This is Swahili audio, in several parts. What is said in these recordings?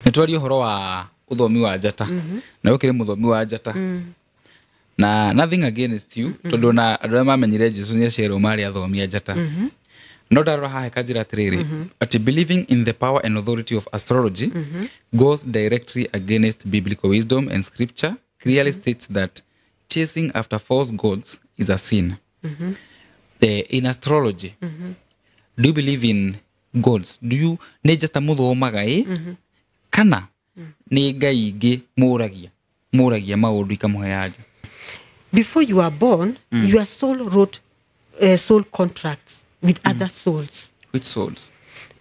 Nitwari uhoro wa uthomi wa njata na ukire muthomi wa njata na nothing against you tondu na andu mamenyire Jesu ni acero mari athomi njata no darora hahe kanjira atiriri ati believing in the power and authority of astrology goes directly against biblical wisdom, and scripture clearly states that chasing after false gods is a sin. In astrology, do you believe in gods? Do you nejata muthomaga kana ni ngai ingi muragia maundu ikamuheaje? Before you are born, your soul wrote soul contracts with other souls. Which souls?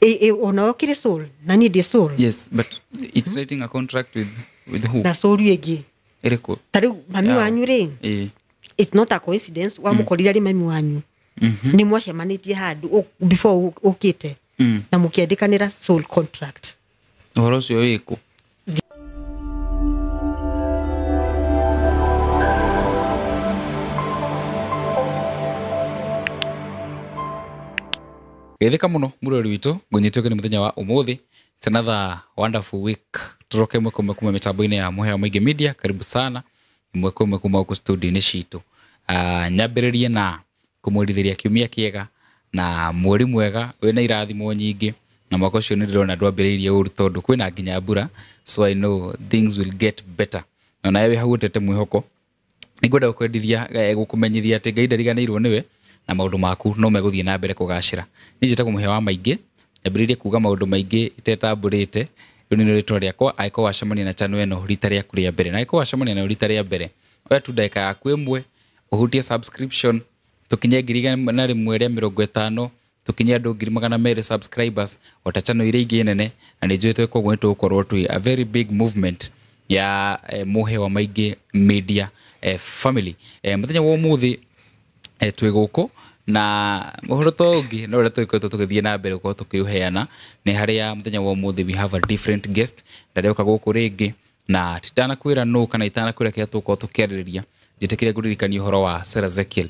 Onaokire soul, nani de soul. Yes, but it's writing a contract with who? Na soul yegi. Ereko. Tari mami wanyu re. It's not a coincidence. Wamukorira ri mami wanyu. Ni mwacemanitie handu before ukite. Na mukiandikanira soul contract. Uhoro ucio wiko. Getheka muno murori witu ngunyitioke ni muthenya wa umuthi. It's another wonderful week. Turoke mwe kuma mitambo-ini ya Muhea Mwingi Media. Karibu sana mwe kuma ku studio ni citu. Nyambiririe na kumwirithiria kiumia kiega na mweri mwega wina irathimo nyingi na mwaka ucio ndirona ndwambiririe uru tondu kwina nginya mbura, so I know things will get better. Na nawe hagutete mwihoko nigwenda gukwendithia gukumenyeria ati Ngai ndariganirwo niwe na maundu maku no meguthie na mbere kugacira. Ni njita Muhea wa Maingi nyambiririe kuga maundu maingi itetamburite. Uni ni ritwa riakwa aiko wacemania na channel eno rita riaku ria mbere na aiko wacemania na rita ria mbere oya tu ndeka yaku imwe uhutie subscription tukinye 150 tukinye andu 200 subscribers ota channel ire ingi nene na nijuite ko gwetu ukorwo tu a very big movement ya Muhea wa Maingi Media family. Muthenya wa umuthi twi guku na uhoro tongi no reto ikoto tukithie na mbere ko tukiuheana ni haria muthenya wa umuthi we have a different guest ndareuka guku ringi na titana kwira no kana itana kwira kia tuko tukiaririria jitekire guririkani uhoro wa Sarah Ezekiel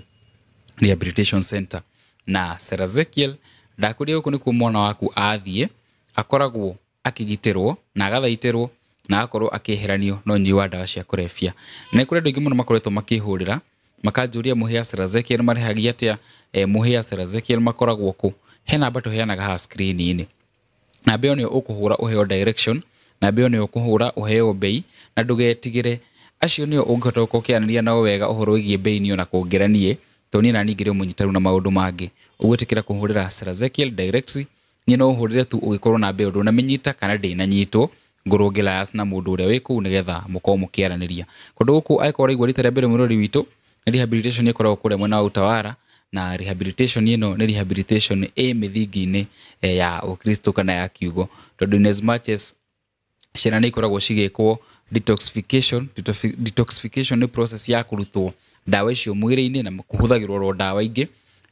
Rehabilitation Center na Sarah Ezekiel ndakuria guku ni ku mwana waku athie akoragwo akigitirwo na agathaiterwo na akorwo akiheranio no nyi wa ndawa cia kurefia na kuri andu ingi muno makoretwo makihurira makajuria Muhea Sarah Ezekiel marihagia atia Muhea Sarah Ezekiel makoragwo ku hena bato heanaga ha screen ini na beo ni ukuhura uheo direction na beo ni ukuhura uheo bei na ndugetigire acio ni ungihota gukianĩria nao wega uhoro wigie bei ni ona kuongeranie toni na ningire munyitaru na maundu mangi ugwetikira kuhurira Sarah Ezekiel directly ni no uhurire tu ugikorwo na beo na menyita kana ndina nyito ngurungila yas na mundu uria wiku nigetha muko mukiaraniria kundu guku aikora igwa rita mbere murori witu rehabilitation ni korwo kure mwena wa Utawara na rehabilitation ino ni rehabilitation mithingi-ini ya Ukristo kana ya kiugo tondu in as much as cira ni koragwo cigikwo detoxification ni process ya kurutwo ndawa icio mwiri-ini na kuhuthagirwo ro ndawa ingi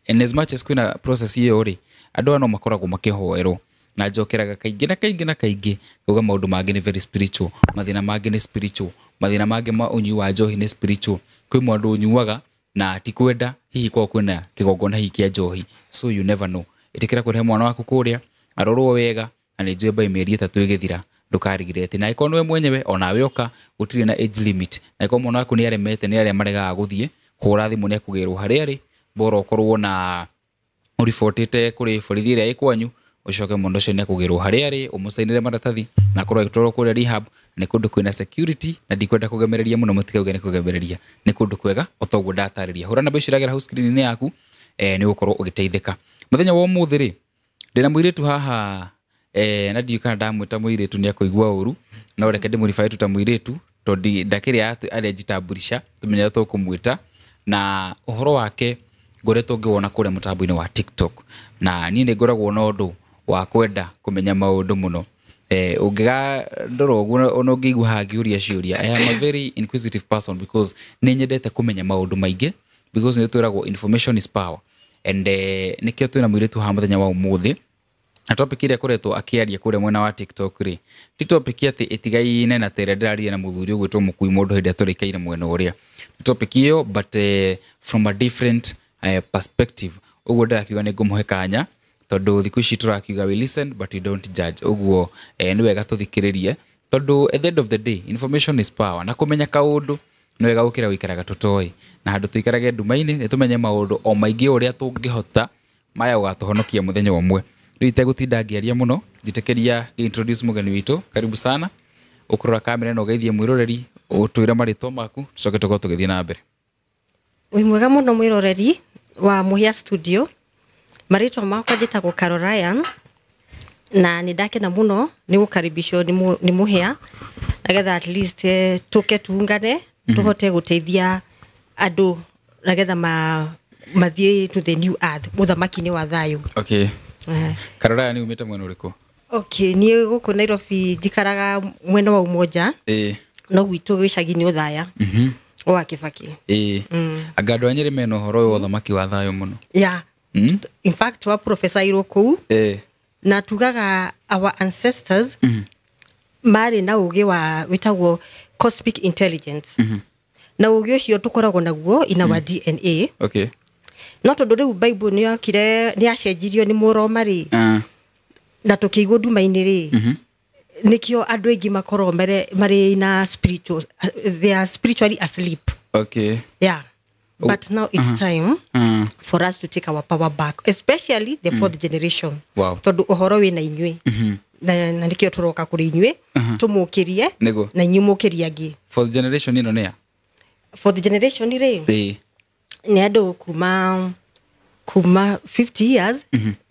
in as much as kwina process iyo ri andu ano makoragwo makihoerwo na njokeraga kaingi kuga maundu mangi ni very spiritual, mathina mangi ni spiritual, mathina mangi ma unyui wa njohi ni spiritual. Kwi mwandu unyuaga na ti kwenda hihi kwa kwina kigongona hiki kia njohi, so you never know. Itikira kurehe mwana waku kuria arorwo wega na nijue bai mieri 3 igithira ndukarigirete na ikono we mwenyewe ona wioka utire na age limit na ikono mwana waku ni aremete ni aria maregaga guthie hura thimu ni akugirwo hari ari bora ukorwo na urifortete kuri borithi iria ikwanyu ucoke mundu ucio ni akugirwo hari ari umusainire maratathi na korwo igitoro kuri rehab ni kundu kwina security na ndikwenda kugemereria muno mutikauge ni kugemereria ni kundu kwega otogwo ndatariria hura namba iciragira ho screen ni yaku ni gukorwo ugiteithika muthenya wa umuthi ri ndina muiritu haha na ndiu kana ndamwita muiritu ni akuigwa uru no reke ndimurifai tuta muiritu tondi ndakiri ari jitamburisha tumenya tukumwita na uhoro wake ngoretwo ngiwona kure mutambo-ini wa TikTok na ni ni ngoragwo na undu wa kwenda kumenya maundu muno ungiga ndoro ono ngigwa hagiuria ciuria. I am a very inquisitive person because ni nyendete kumenya maundu maingi because ni twiragwo information is power and nikio twina muiritu ha muthenya wa umuthi na topic iria kuretwo akiaria kure mwena wa TikTok ri ti topic ati itigaine na tere ndararia na muthuri ugwitwo mukui mundu hindi aturikaire mwena uria topic iyo but from a different perspective ugwo ndarakiuga ni ngumuhe kanya tondu thiku ici turakiuga we listen but we don't judge ugwo ni wega tuthikiririe tondu at the end of the day information is power na kumenya kaundu no wega gukira wikaraga tutoi na handu tuikarage ndumaini ni tumenye maundu o maingi uria tungihota maya ugatuhonokia muthenya umwe riu itegutinda ngiaria muno njitekeria introduce mugeni witu karibu sana ukurora kamera no geithie mwiroreri utwire maritwa maku tucoke tuko tugithie na mbere wi mwega muno mwiroreri wa Muhia Studio maritwa makwa njitagwo Caroline na nindakena muno ni gukaribisho ni Muhia nagetha at least tuke tuungane tuhote guteithia andu nagetha mathie to the new earth muthamaki-ini wa thayu. Okay. Caroline ni umite mwena uriku? Okay, ni guku Nairobi njikaraga mwena wa Umoja. No gwitu gicagi-ini Uthaya. Wa Kibaki. Agado anyire meno horo wa thamaki wa thayu muno. Yeah. In fact wa professor iroku. Na tugaga our ancestors mari na ugi wa witagwo cosmic intelligence. Na ugi ucio tukoragwo naguo in our DNA. Okay. No tondu riu Bible ni yakire ni acenjirio ni Muromari. Na tukigwo nduma-ini ri. Nikio andu aingi makorwo mari na spiritual, they are spiritually asleep. Okay. Yeah. But now it's time for us to take our power back, especially the fourth generation. Wow. Tondu uhoro wina inywe. Na nikio turoka kuri inywe tumukirie na inyu mukiria angi. Fourth generation ino nia? Fourth generation ri? Ni andu kuma 50 years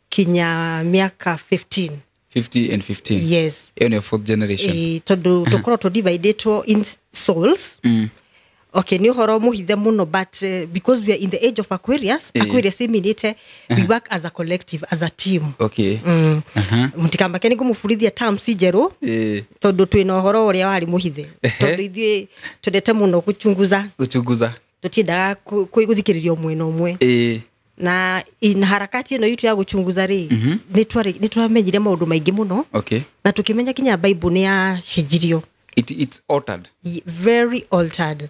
kinya miaka 15. 50 and 15. Yes. Iyo ni fourth generation. Tondu tukoro to divide in souls. Okay, ni uhoro muhithe muno, but because we are in the age of Aquarius, Aquarius iminite, we work as a collective, as a team. Okay. Mutikambake ni kumufurithia terms ijeru. Tondu twina uhoro uria wari muhithe. Tondu ithie tudete muno guchunguza. Tutindaga kuiguthikiririo mwena umwe. Na in harakati ino yitu ya guchunguza ri ni twamenyire maundu maingi muno. Okay. Na tukimenya kinya Bible ni ya cenjirio. It's altered. Very altered.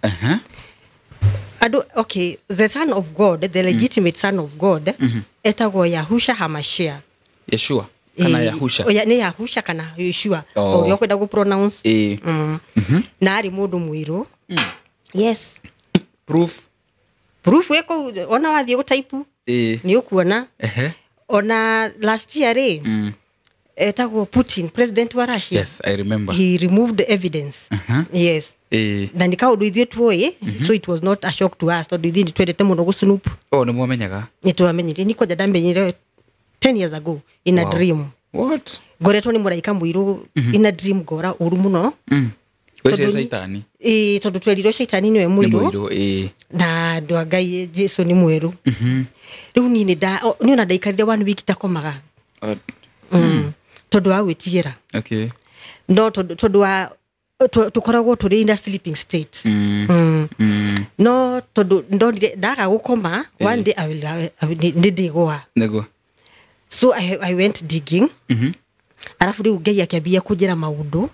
Okay, the son of God, the legitimate son of God, etagwo Yahusha Hamashia. Yeshua kana Yahusha? Ni Yahusha kana Yeshua. Oyo kwenda gu pronounce. Na ari mundu mwiru. Yes. Proof weko ona wathie gutaipu. Ni ukuona. Ona last year etagwo Putin, president wa Russia. Yes, I remember. He removed the evidence. Yes. Na nikaudu ithie tuoye, so it was not a shock to us. Tondu ithie twendete muno gusunup. Ni mumenyaga? Ni twamenyire, niko ndamenyire 10 years ago in a dream. What? Goretwo ni muraika mwiru in a dream gora uru muno. Wese saitani? Tondu twerirwo shaitani niwe mwiru. Na ndo Ngai Jesu ni mweru. Riu ni ona ndaikarire 1 week takomaga. Tondu wa gwitigira. Okay. No tondu wa tukoragwo turi in a sleeping state. No tondu ndonire ndaga gukoma, one day I will ndigwa. So I went digging. Arafu riu Ngai akiambia kunjira maundu.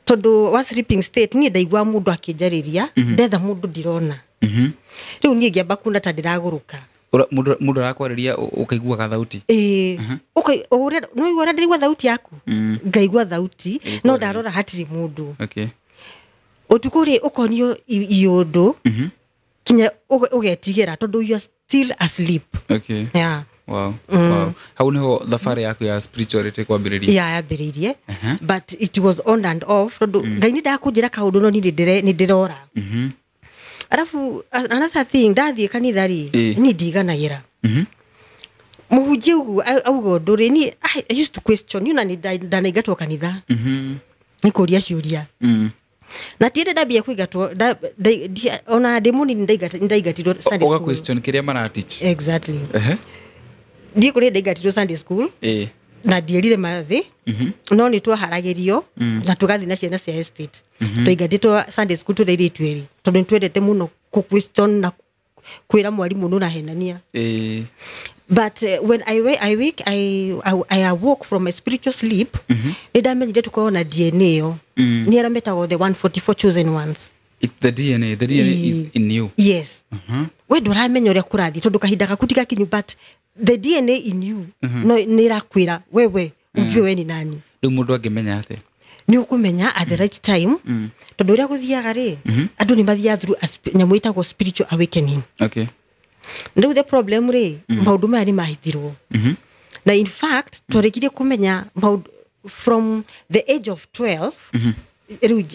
Tondu wa sleeping state ni ndaigwa mundu akinjariria, ndetha mundu ndirona. Riu ni ngiamba kuna ta ndiraguruka. Mundu arakwareria ukaigua ka thauti? Okay, no igora ndirigwa thauti yaku. Ngaigua thauti, no ndarora hatiri mundu. Okay. Utukuri ukonio iundu. Kinya ugetigira tondu you are still asleep. Okay. Yeah. Wow. Wow. How niho thafari yaku ya spirituality kwambiriria? Yeah, yambiririe. But it was on and off. Tondu Ngai ni ndakunjira kaundu no ni ndirora. Arafu another thing ndathie kanitha ri ni ndiganagira. Muhunjia ugu augo nduri ni I used to question you na ni ndanaigatwo kanitha. Ni kuria ciuria. Na tiende ndambia kuigatwo ona demoni ndaigatirwo Sunday school. Oga question kiria mara teach. Exactly. Ndi kuri ndaigatirwo Sunday school. Na ndierire mathi. No ni twaharagirio na tugathi na ciana cia estate. Tuigatitwo Sunday school tureire tweri. Tondu twendete muno ku question na kwira mwarimu no na henania. But when I awoke from my spiritual sleep, ndamenyire tuko na DNA yo. Ni arametago the 144 chosen ones. It's the DNA is in you. Yes. We nduramenya uria kurathi tondu kahinda gakutika kinyu, but the DNA in you no nirakwira wewe ujue we ni nani. Riu mundu angemenya ate? ni ukumenya at the right time tondu uria guthiaga ri andu ni mathia through nyamu itagwo spiritual awakening. Okay. Now the problem ri maundu maya ni mahithirwo na in fact twarekirie kumenya from the age of 12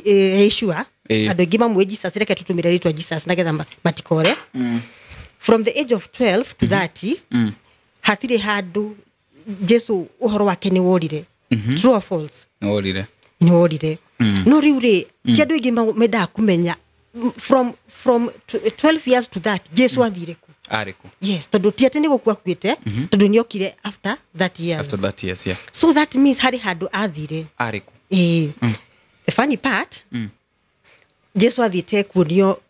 Yeshua andu ingi mamwe Jesus reke tutumire ritwa Jesus nagetha matikore from the age of 12 to 30 hatire handu Jesu uhoro wake ni worire true or false ni worire no riu ri ti andu ingi menda kumenya from 12 years to that Jesu athire ku ariku yes tondu ti ati ni gukua kwite tondu ni okire after that years yeah. So that means hari handu athire ariku the funny part Jesu athite kuonio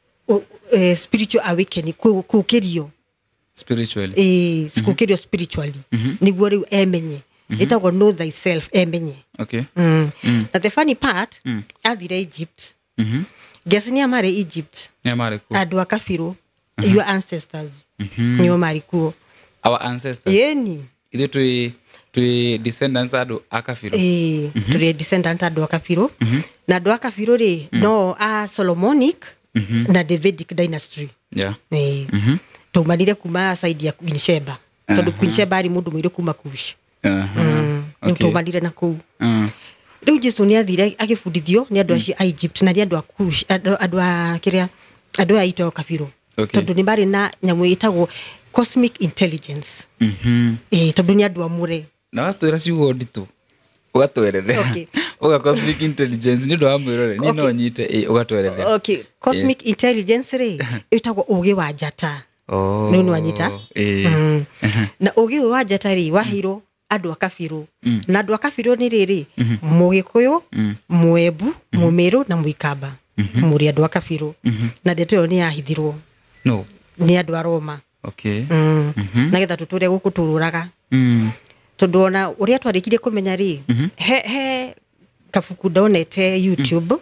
spiritual awakening kukirio spiritually kukirio spiritually niguo riu emenye itagwo know thyself emenye. Okay. Na the funny part athire Egypt guess ni amare Egypt ni amare ku andu akafiru your ancestors ni amare ku our ancestors yeni ile tu descendants adu akafiru tu descendants adu akafiru na adu akafiru ri no a Solomonic na Davidic dynasty yeah tumanire kuma side ya Queen Sheba tondu Queen Sheba ari mundu mwire kuma Kush okay tumanire na ku riu Jesu ni athire agifundithio ni andu a Egypt na ni andu a Kush andu a kiria andu a ito kafiru tondu ni bari na nyamu itagwo cosmic intelligence tondu ni andu amure na watwira ciugo nditu ugatwerethe uga cosmic intelligence ni ndo amwirore ni no nyite ugatwerethe. Okay, cosmic intelligence ri itagwo ugi wa njata ni no anyita na ugi wa njata ri wahiro andu akafiru na andu akafiru ni riri mugikuyu muebu mumeru na muikamba muri andu akafiru na ndeto ni yahithirwo no ni andu a Roma. Okay. Na getha tuture guku tururaga tondu ona uria twarikire kumenya ri he kafuku donete YouTube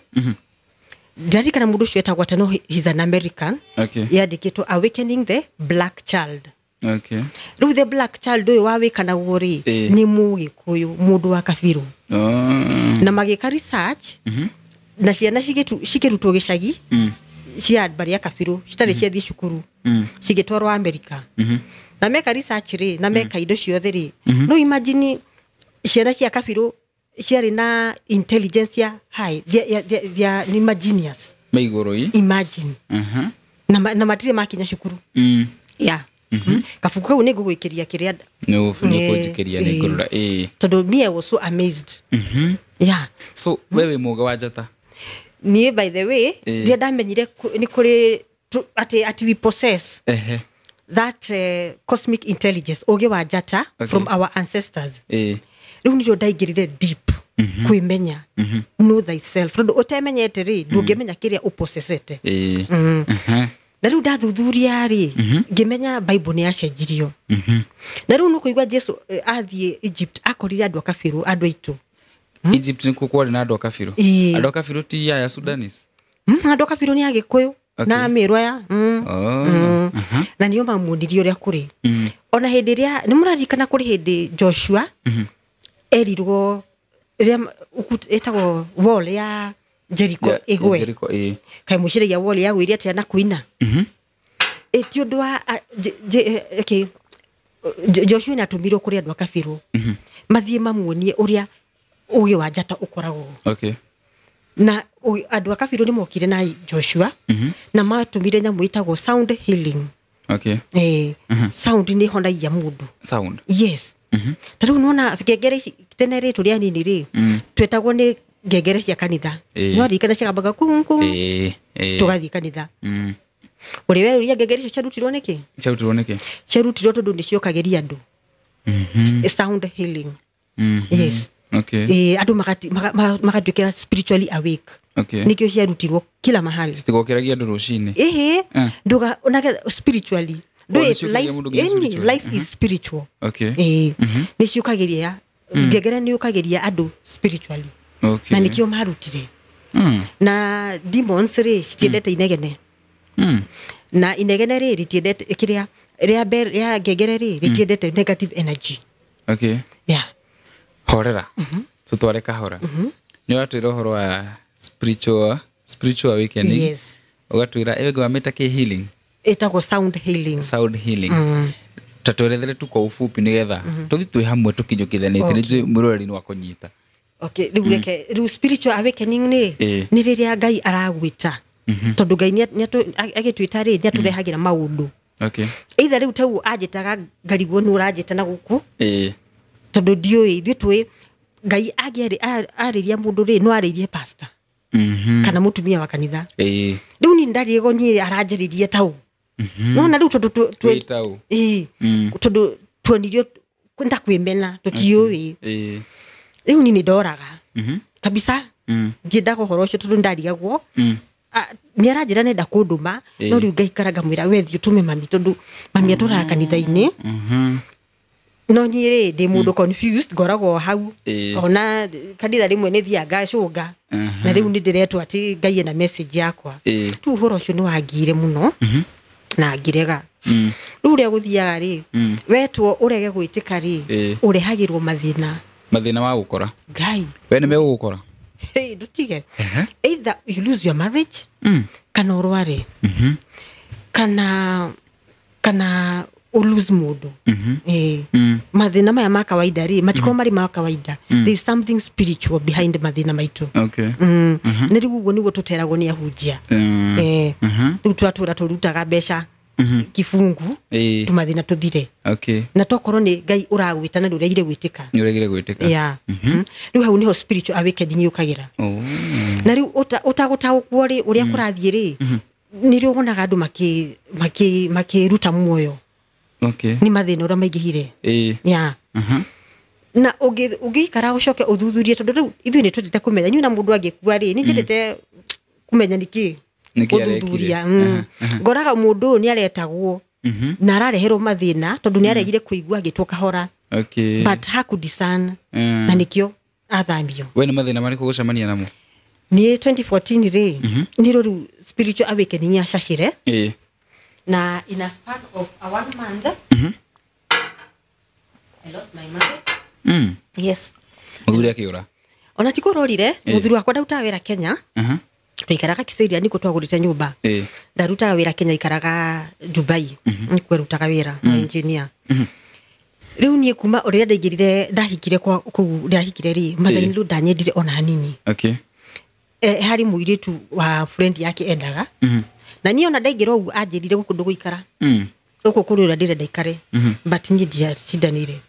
ndari kana mundu cio etagwo atano he's an American. Okay. Yandikitwo Awakening the Black Child. Okay. Riu the Black Child uyu wawikana guri ni mugikuyu mundu wa kafiru na magika research na ciana cikirutwo gicagi cia bari ya kafiru citari cia thi cukuru cigitwarwo America na meka research ri na meka indo ciothe ri no imagine ciana cia kafiru ciari na intelligence ya high they ni genius maigoro imagine na matire makinya cukuru yeah kafuku kau ni gugwikiria kiria no funi kutikiria ni ngurura tondu me I was so amazed yeah. So wewe muga wa njata ni by the way dia ndamenyire ni kuri ati we possess that cosmic intelligence ugi wa njata from our ancestors riu ni ndaingirire deep kwimenya know thyself tondu utemenyete ri ndungimenya kiria upossessete na riu ndathuthuria ri ngimenya Bible ni yacenjirio na riu nukuigwa Jesu athie Egypt akorire andu akafiru andu aitu Egypt ni kukwari na andu akafiru andu akafiru ti ya Sudanese andu akafiru ni agikuyu na amirwa ya na niyo mamunirio ria kuri ona hindi ria ni murarikana kuri hindi Joshua erirwo ria etagwo wall ya Jericho igwe kai mushiragia wall ya gwiri atia na kuina ti undu wa okay Joshua natumirwo kuri andu akafiru mathie mamuonie uria ugi wa njata ukoragwo na andu akafiru ni mokire na Joshua na matumire nyamu itagwo sound healing sound ni honagia mundu sound yes tariu nona ngengere tenere turia nini ri twetagwo ni ngengere cia kanitha no rikana cia baga kungu tugathi kanitha uri we uria ngengere cia rutirwo niki ciarutirwo tondu ni ciokageria andu sound healing yes andu magatwikira spiritually awake nikio ciarutirwo kila mahali citigokeragia andu rucini nduga onaga spiritually life is spiritual ni ciukageria ngengere ni ukageria andu spiritually na nikio marutire na demons ri citiendete inegene na inegene ri ritiendete kiria ria ngengere ri ritiendete negative energy yeah horera tutware kahora Ni watu roho wa spiritual awakening. Yes. Ugatwira ego ameta ke healing. Etagwo sound healing. Sound healing. Tatorethere tu kwa ufupi nigetha. Tuthi twi hamwe tukinyukithanite ni murori ni wakonyita. Okay, riu spiritual awakening ni riria Ngai aragwita. Tondu Ngai ni agitwita ri ni aturehagira maundu. Okay. Either riu tau ajitaga ngarigwo nu urajita na guku. Tondu ndioi thitwe Ngai ariria mundu ri no aririe pastor. Kana mutumia wa kanitha. Riu ni ndariego ni aranjiririe tau. No riu tondu tau. Tondu tuonirio kwenda kwimena tutioi. Riu ni ndoraga. Kabisa. Ndienda guhoro ucio tondu ndarigagwo. Ni aranjira nenda kunduma no riu ngaikaraga mwira wethi utume mami tondu mami aturaga kanitha-ini. No ni ri ndi mundu confused ngoragwo hau. Ona kanitha rimwe ni thia ngacunga. Na riu ni ndiretwo ati Ngai ena message yakwa. Tu horo ucio ni wangire muno. Na ngirega. Riu ria guthiaga ri wetwo urege gwitika ri urehagirwo mathina wa gukora. Ngai we ni megugukora. Hey, dutige. Either you lose your marriage, kana urware, kana lose mundu. Mathina maya ma kawaida ri matiko mari ma kawaida. There is something spiritual behind mathina maitu. Okay. Na riu guo niguo tuteragwo ni ahunjia. Riu twatura turutaga mbeca kifungu tumathina tuthire. Okay. Na tokorwo ni Ngai uragwita na nduregire gwitika. Yeah. Riu hau niho spiritual awakening yukagira. Na riu utagutaukwo ri uria kurathie ri ni riu wonaga andu makiruta muoyo. Okay. Ni mathina ura maigihire. Yeah. Na ugikara ucoke uthuthurie tondu riu ithui ni tutite kumenya nyuna mundu angikua ri ni njendete kumenya niki uthuthuria. Ngoraga mundu ni aretagwo na arareherwo mathina tondu ni aregire kuigua agituka hora. Okay. But hakudisan na nikio athambio. We ni mathina mariko gucemania namo? Ni 2014 ri ni riu spiritual awakening ya shashire. Na in a span of a 1 month I lost my mother. Yes. Muthuri akiura. Ona tikurorire muthuri wakwa ndaruta wira Kenya. Tuikaraga Kisairia niko twagurite nyumba. Ndaruta wira Kenya ikaraga Dubai. Niko rutaga wira engineer. Riu ni kuma uria ndaigirire ndahikire kwa ndahikire ri mathaini ru ndanyendire ona hanini. Okay. Hari muiritu wa friend yake endaga. Na ni ona ndaigirwo ugu anjirire gukundu guikara. Uko kurura ndire ndaikare. But ni ndia shidanire.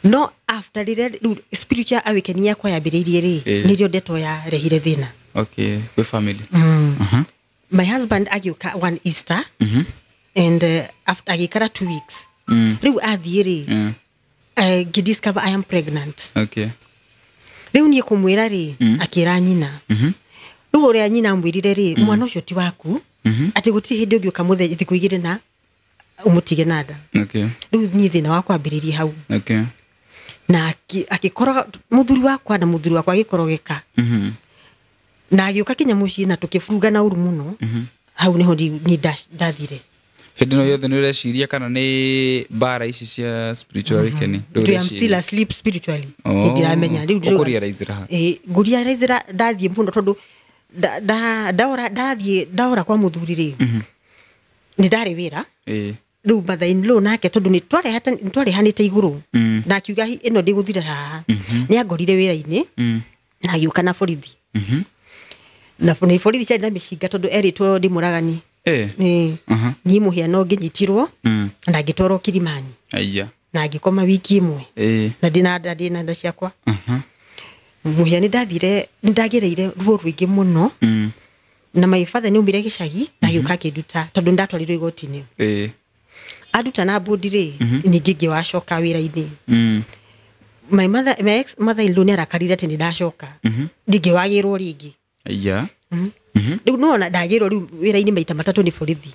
No after the spiritual awakening yakwa yambiririe ri ni rio ndeto ya rehire thina. Okay, with family. My husband agiuka one Easter. And after agikara 2 weeks. Riu athie ri discover I am pregnant. Okay. Riu ni kumwira ri akira nyina. Riu uria nyina mwirire ri mwana ucio ti waku. Ati guti hindi ugiuka muthe thiku igire na umutige nada. Okay. Riu ni thina wakwa ambiririe hau. Okay. Na akikora muthuri wakwa na muthuri wakwa agikorogeka. Na agiuka kinya mucii na tukifuruga na uru muno. Hau niho ni ndathire. Hindi no yothe ni ureciria kana ni bara ici cia spiritual awakening? I am still asleep spiritually. Ndiramenya riu ukurealize ha. Ngurealize ndathie muno tondu daura kwa muthuri ri. Ni ndari wira. Riu mathaini lo nake tondu ni twarehanite iguru. Na akiuga ino ndiguthira haha. Ni angorire wira-ini. Na agiuka na borithi. Na borithi cyari na mishinga tondu eritwo ndi muragani. Ni muhiano nginyitirwo na ngitwarwo Kilimani. Aiya. Na ngikoma wiki imwe. Na ndina nda ciakwa. Muhiani ndathire ndagireire ruo rwingi muno. Na my father ni umire gicagi na yuka kinduta tondu ndatwarirwo igoti-ini. Aduta na bodire ni ngige wacoka wira-ini. My ex mother in law ni arakarire ati ndacoka. Ndige wagirwo ringi. Aiya. Riu no na ndagirwo riu wira-ini maita matatu ni borithi.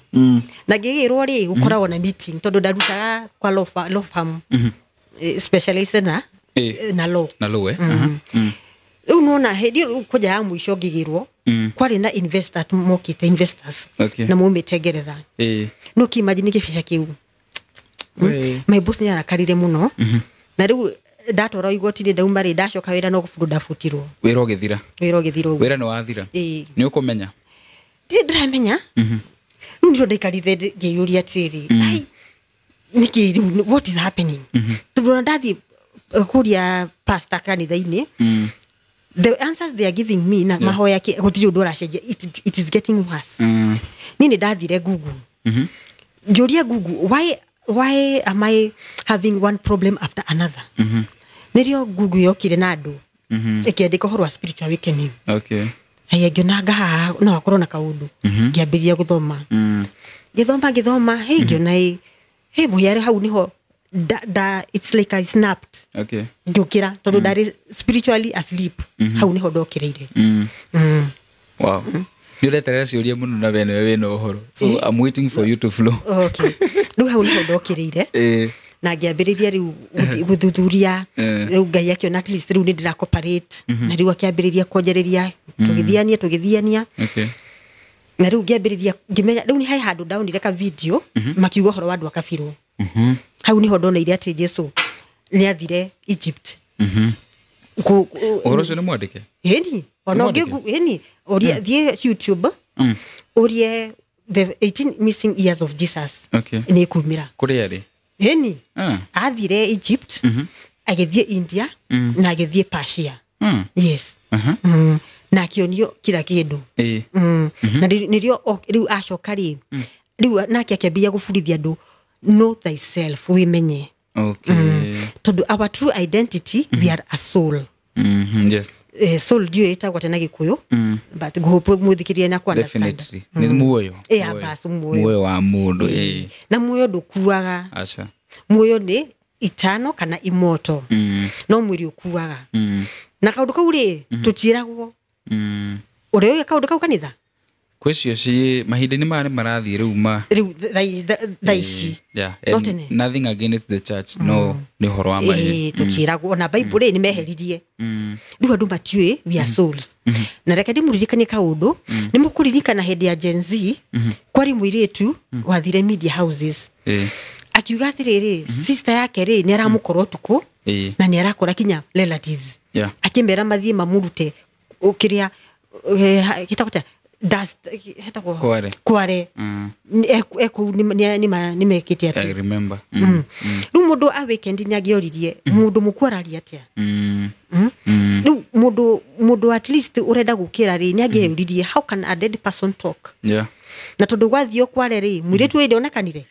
Na ngigirwo ri gukoragwo na meeting tondu ndarutaga kwa law firm. Specialist na law. Na law Riu no na hindi kuja ya mwisho ngigirwo kwari na investors mokite investors. Na mumite Ngeretha. No ki imagine kibica kiu. My boss ni arakarire muno. Na riu ndatora igoti-inĩ ndauma rĩ ndacoka wĩra no gũbundwo ndabutirwo wĩra ũgĩthira wĩra nĩ wathira nĩ ũkũmenya ndiramenya rĩu nĩrĩo ndaikarire ngĩyũria atĩrĩ nĩkĩ what is happening tondũ ndathiĩ kũria pastor kanitha-inĩ the answers they are giving me na mahoya gũtirĩ ũndũ ũracenjia it is getting worse niĩ nĩ ndathire Google ngĩũria Google why am I having one problem after another nĩrĩo Google yokire na andũ ĩkĩandĩka ũhoro wa spiritual awakening ngĩona ngaha no akorwo na kaũndũ ngĩambĩrĩria gũthoma ngĩthoma ngĩona mũhiare hau niho it's like I snapped ngĩũkĩra tondũ ndarĩ spiritually asleep hau niho ndokereire wow nĩ ũreterera ciũria mũno na wena ũhoro so I'm waiting for you to flow rĩu hau niho ndokereire na ngĩambĩrĩria rĩu gũthuthuria rĩu Ngai akĩona at least rĩu nĩ ndĩra cooperate na rĩu akĩambĩrĩria kuonjereria tũgĩthiania na rĩu ngĩambĩrĩria ngĩmenya rĩu nĩ hai handũ ndaonire ka video makiuga ũhoro wa andũ akabirwo hau niho ndoneire atĩ Jesũ nĩ athire Egypt ũhoro ũcio nĩ mwandĩke ona ũngĩ ũria thiĩ YouTube ũrie the 18 missing years of Jesus nĩ kumĩra kũrĩa rĩ athire Egypt agĩthiĩ India na agĩthiĩ Persia yes na akĩonio kila kĩndũ na nĩrĩo rĩu acoka rĩ rĩu nake akĩambia gũbundithia andũ know thyself wĩmenye tondũ our true identity we are a soul yes soul ndio ĩtagwo tena Gĩkũyũ but ngũhope mũthikĩrie na kwa definitely nĩ muoyo muoyo wa mũndũ na muoyo ndũkuaga acha muoyo nĩ eternal kana immortal no mwĩrĩ ũkuaga na kaũndũ kau rĩ tũtiragwo ũrĩa kaũndũ kau kanitha kwĩcio ci mahinda-inĩ maya nĩ marathiĩ rĩu thaici nothing against the church no nĩ ũhoro wa maĩ tũtiragwo na Bible nĩ meheririe rĩu andũ matiũĩ we are souls na reke ndĩmũririkanie kaũndũ nĩ mũkũririkana hĩndĩ ya Gen Z kwarĩ mũirĩtu wathire media houses akiuga atĩrĩrĩ sister yake rĩ nĩ aramũkorwo tukũ na nĩ arakora kinya relatives akĩmera mathiĩ mamũrute kĩrĩa gĩtagwo dust hetagwo kware nĩ mekĩte atĩ I remember rĩu mũndũ a weekend nĩ angĩoririe mũndũ mũkũ araria atĩa rĩu mũndũ at least ũrenda gũkĩra rĩ nĩ angĩoririe how can a dead person talk na tondũ gwathio kware rĩ mũirĩtu ũyũ nĩonekanire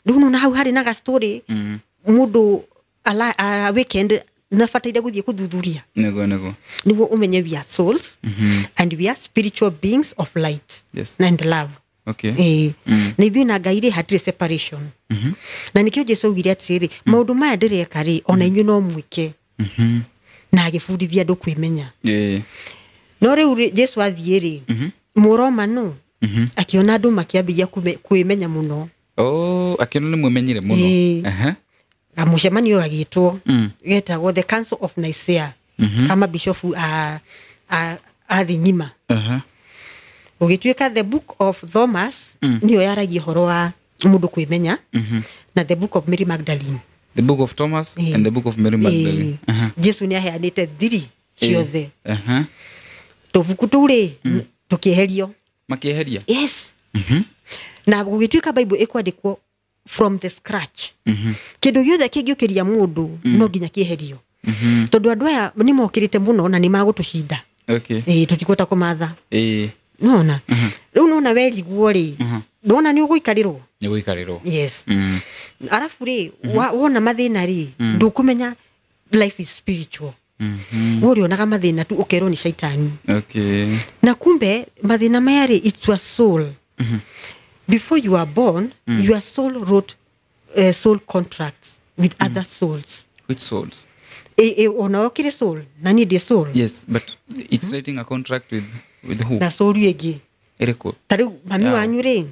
rĩu no hau harĩ na story mũndũ a weekend nabataire gũthiĩ kũthuthuria nĩguo ũmenye we are souls and we are spiritual beings of light and love na ithuĩ na Ngai rĩ hatirĩ separation na nĩkĩo Jesũ augire atĩrĩrĩ maũndũ maya ndĩreka rĩ ona inyuĩ no mwĩke na agĩbundithia andũ kwĩmenya no rĩu Jesũ athiĩ rĩ Mũromano akĩona andũ makĩambĩrĩria kwĩmenya mũno akĩona nĩ mwĩmenyire mũno mũcemanio agĩtwo getagwo the Council of Nicaea kama bishop athing'ima ũgĩtuĩka the book of Thomas nĩyo yaragia ũhoro wa mũndũ kwĩmenya na the book of Mary Magdalene the book of Thomas and the book of Mary Magdalene Jesũ nĩ aheanĩte thiri ciothe tũbuku tũu rĩ tũkĩeherio makĩeheria yes na gũgĩtuĩka Bible ĩkwandĩkwo from the scratch kĩndũ gĩothe kĩngĩũkĩria mũndũ no nginya kĩeherio tondũ andũ aya nĩ mokĩrĩte mũno na nĩ magũtũcinda tũtikũhota kũmatha nona rĩu nona werigwo rĩ ndona nĩ ũgũikarĩrwo yes arabu rĩ wona mathĩna rĩ ndũkũmenya life is spiritual ũrĩonaga mathĩna tu ũkerwo nĩ shaitani na kumbe mathĩna maya rĩ it's your soul before you are born your soul wrote soul contracts with other souls. Which souls? Ona okire soul na ni de soul. Yes, but it's writing a contract with who? Na soul yegi ereko taru mami wanyu re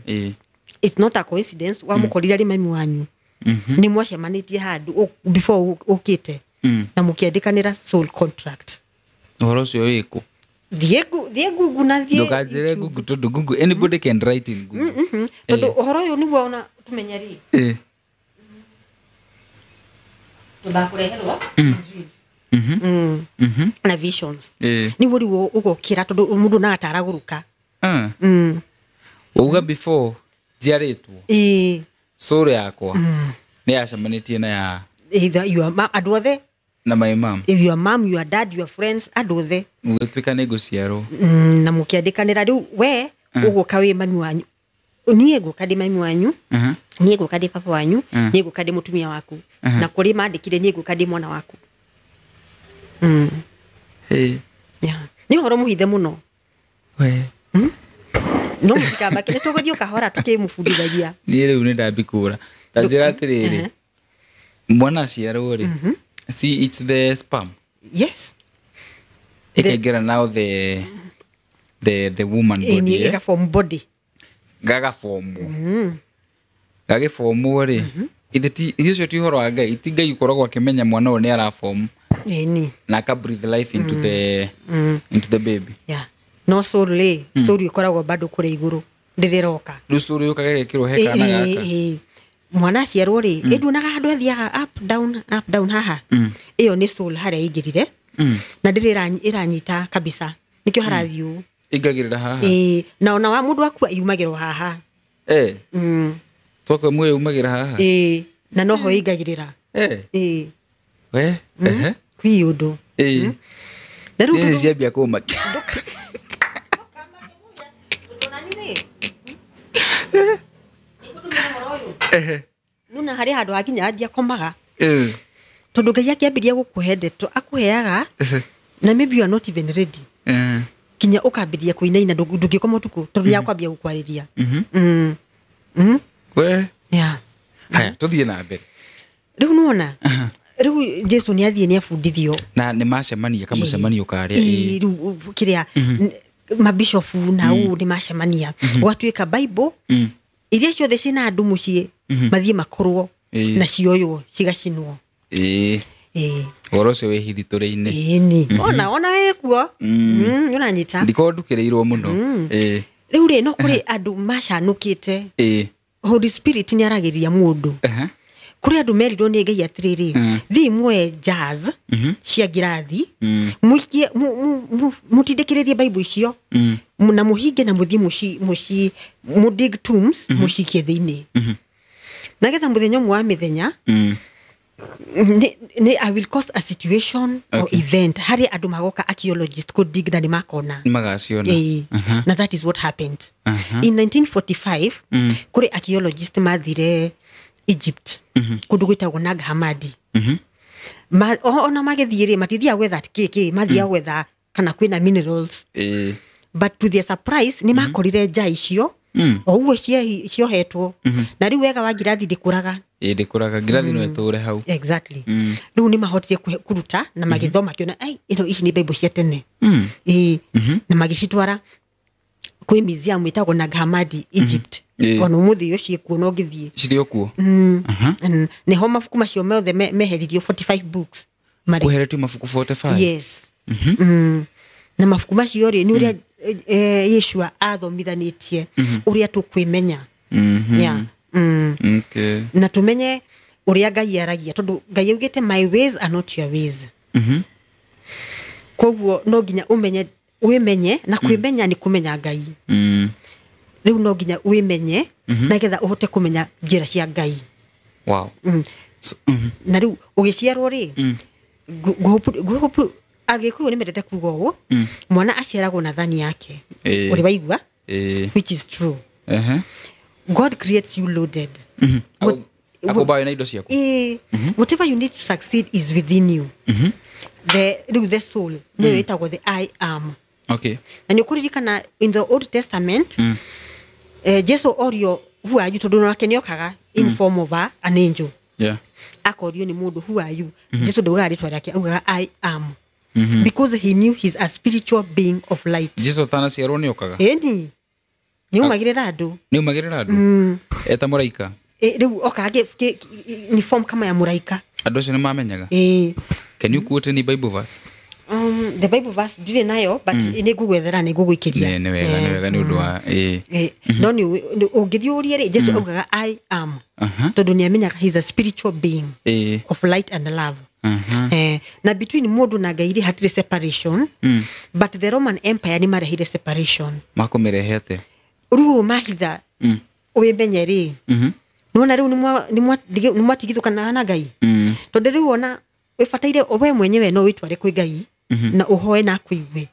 it's not a coincidence wa mukorira ri mami wanyu ni mwacemanitie handu before okite na mukiandikanira soul contract uhoro cio wiko Diego Google na Diego. Ndukajire Google to Google. Anybody can write in Google. Todo uhoro yo niguo ona tumenya ri. bakureherwo na visions ni wori wo ugokira tondu mundu na ataraguruka uga before jiaretwo sore yakwa ni acamanitie na ya either your mom adothe na my mom, your mom, your dad, your friends adothe ugitwika ni guciarwo na mukiandikanira riu we ugoka wi mami wanyu nie guka ndi mami wanyu nie guka ndi papa wanyu nie guka ndi mutumia waku na kuri mandikire nie guka ndi mwana waku yeah ni horo muhithe muno we no mutikamba kile tuguthio kahora tukimufundithagia ni riu ni ndambikura tanjira atiriri mwana ciarwo ri see it's the sperm yes ikegera now the woman body ika form body gaga form gage form ri icio ti horo wa Ngai ti Ngai ukoragwo akimenya mwana one ara form ni na ka breathe life into the baby yeah no soul ikoragwo bado kure iguru ndiriroka riu soul yukage gikiro heka na gaka mwana ciarwo ri ndunaga handu athiaga up down haha iyo ni soul haria ingirire na ndirira iranyita kabisa nikio harathiu ingagirira haha na ona wa mundu akua yumagirwo haha toko mwe yumagira haha na noho ingagirira we kwi undu ni ciambia kuma nuna hari handu hakinya andia komaga tondu Ngai akiambiria gukuhe ndeto akuheaga na maybe you are not even ready kinya ukambiria kuinaina ndungikoma utuku tondu yakwambia gukwariria we yeah haya tuthie na mbere riu nuona riu Jesu ni athie ni afundithio na ni macemania kama cemanio karia riu kiria mabishofu na ni macemania gwatuika Bible iria ciothe cina andu mucie mathie makorwo na cioyo cigacinwo gorocio we hithituri-ini ni ona we kuo unanyita ndiko ndukireirwo muno riu ri no kuri andu macanukite Holy Spirit ni aragiria mundu kuri andu merirwo ni Ngai atiriri thi mwe jazz cia ngirathi muikie mutindikiririe Bible icio na muhinge na muthie muci mudig tombs mucikie thiini na getha muthenya mwa mithenya I will cause a situation or event hari andu magoka archaeologist ko dig na ni makona magaciona na that is what happened in 1945 kuri archaeologist mathire Egypt kundu gwitagwo Nag Hammadi ona magethire matithia gwetha kiki mathia gwetha kana kwina minerals but to their surprise ni makorire nja icio ouwe ciohetwo na riu wega wa ngirathi ndikuraga ndikuraga ngirathi no eture hau exactly riu ni mahotire kuruta na magithoma kiona ai ici ni Bible cia tene na magicitwara kwi museum itagwo Nag Hammadi Egypt ono muthi yo ciekuo no ngithie cirio kuo ne ho mafuku macio mothe meheririo 45 books kuheretio mafuku 45 yes na mafuku macio ri ni uria Yeshua athomithanitie uria tukwimenya yeah okay na tumenye uria Ngai aragia tondu Ngai augite my ways are not your ways koguo no nginya umenye wimenye na kwimenya ni kumenya Ngai riu no nginya wimenye na getha uhote kumenya njira cia Ngai wow na riu ugiciarwo ri guhopu agikuyu ni mendete kuga uguo mwana aciaragwo na thani yake uri waigua which is true God creates you loaded akobayo na indo ciaku whatever you need to succeed is within you the soul ni itagwo the I am okay and ukuririkana in the Old Testament Jesus orio who are you tondu nake niokaga in form of an angel akorio ni mundu who are you Jesus ndaugaga ritwa riake augaga I am because he knew he's a spiritual being of light Jesus tana ciarwo niokaga ni umagirira andu eta muraika riu okage ni form kama ya muraika andu cio ni mamenyaga can you quote any Bible verse The Bible verse ndire nayo but ni ngugwethera ni ngugwikiria ni wega ni undu wa no ni ungithiuria ri Jesu augaga I am tondu ni amenyaga he's a spiritual being of light and love. Na between mundu na Ngai hatire separation but the Roman Empire ni marehire separation makumirehete ruo mahitha uimenye ri nona riu ni mwatigithukana na Ngai tondu riu ona wibataire we mwenyewe no witware kwi Ngai na uhoe na kuigwe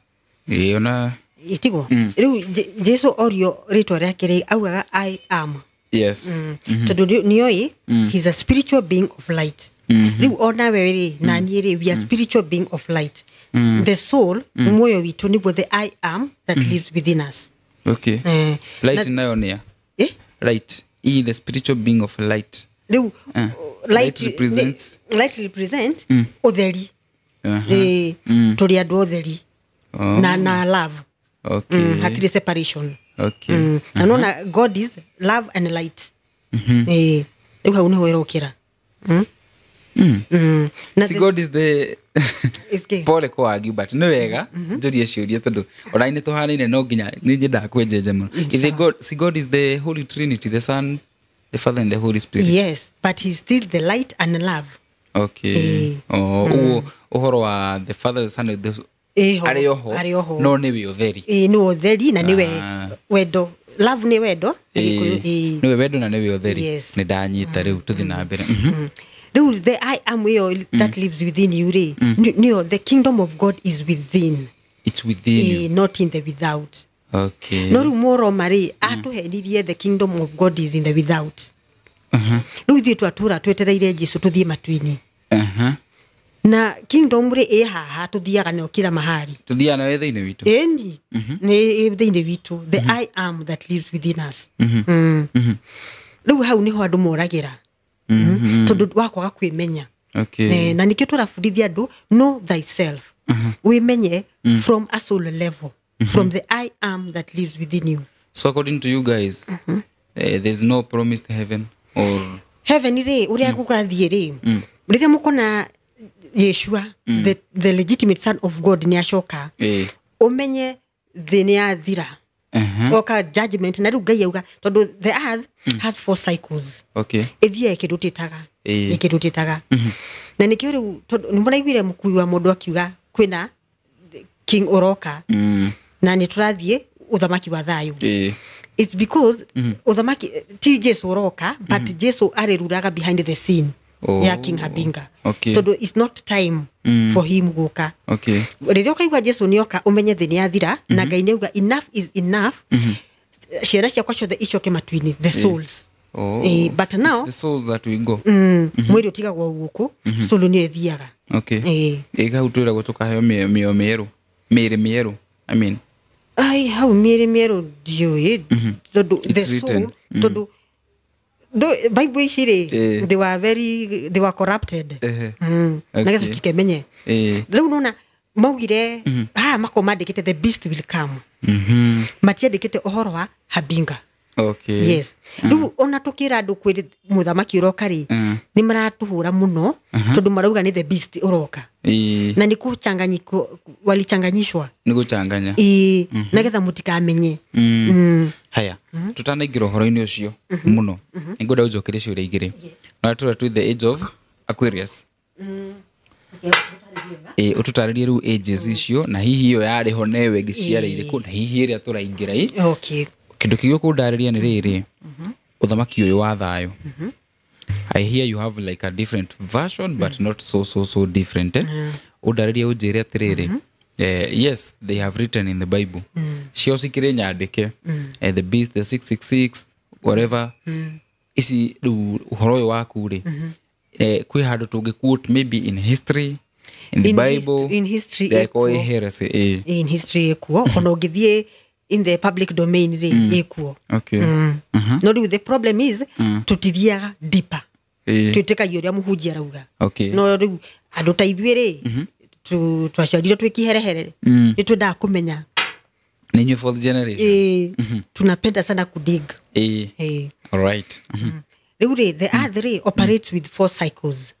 ona itigo riu Jesu orio ritwa riake ri augaga I am tondu nioi he's a spiritual being of light. Riu ona we ri na ni ri we are spiritual being of light. The soul moyo witu ni the I am that lives within us. Light nayo nia light the spiritual being of light. Riu light represents utheri turi andu utheri na love. Hatire separation. Na nona God is love and light. Riu hau niho irokira si God is the pole kwa argue but no wega njurie ciuria tondu oraine tuhanaine no nginya ni njenda kwenjeje muno si God is the Holy Trinity, the Son, the Father and the Holy Spirit. Yes, but he's still the light and love. Uhoro wa the Father, the Son and the arioho no niwe utheri no utheri na niwe wendo. Love ni wendo niwe wendo na niwe utheri ni ndanyita riu tuthi na mbere. The I am that lives within you. The kingdom of God is within. It's within you. Not in the without. No rumoro mari atuhenirie the kingdom of God is in the without. No thie twatura twetereire Jesu tuthie matuini. Na kingdom re haha tuthiaga no kila mahali. Tuthia na wethe-ini witu. Ni wethe-ini witu. The I am that lives within us. Riu hau niho andu moragira. Tondu wakwaga kwimenya. Na nikio turabundithia andu know thyself. Wimenye from a soul level, from the I am that lives within you. So according to you guys, there's no promised heaven or heaven ire uria gugathie ri rire mukona Yeshua the legitimate son of God ni acoka umenye thini ya thira oka judgment na riu Ngai auga tondu the earth has 4 cycles. Ithia ikirutitaga na nikio riu ni muraiguire mukui wa mundu akiuga kwina king oroka na ni turathie uthamaki wa thayu. It's because uthamaki ti Jesu oroka but Jesu areruraga behind the scene ya King Habinga. Tondu it's not time for him guka. Riria ukaigua Jesu nioka umenye thini ya thira na Ngai neuga enough is enough. Ciana ciakwa ciothe icoke matuini, the souls. But now it's the souls that we go. Mwiri utigagwo guku soul ni ethiaga. Ega utwira gutukaheo mio mieru mieru I mean how mieru dio tondu the soul tondu Bible hire they were corrupted. Nagetha tikemenye riu nona maugire makomandikite the beast will come. Matiandikite uhoro wa Habinga. Yes. Riu ona tukira andu kwiri muthamaki urokari ni maratuhura muno tondu marauga ni the beast uroka. Na ni kuchanganyiko walichanganyishwa ni guchanganya nagetha mutikamenye. Haya tutanaingira uhoro-ini ucio muno ngwenda ujokere ciuria igiri na tura to the age of Aquarius. Ututaririe riu ages icio na hihi iyo yari ho newe ngiciareire ku na hihi iria turaingira kindu kigio kundariria ni riri uthamaki uyu wa thayo. I hear you have like a different version but not so different. Udaririe ujire atiriri yes they have written in the Bible cio cikire nyandike the beast, the 666 whatever isi uhoro uyu waku ri kwi handu tungi quote maybe in history in the Bible in history like heresy in history ekuo ono ngithie in the public domain ri ekuo. No the problem is tutithiaga deeper tuteka yoria muhunjia rauga no riu andu ta ithuĩ ri twaciarirwo twikiherehere ni twenda kumenya ni new fourth generation tunapenda sana kudig. All right. Riu the earth operates with 4 cycles.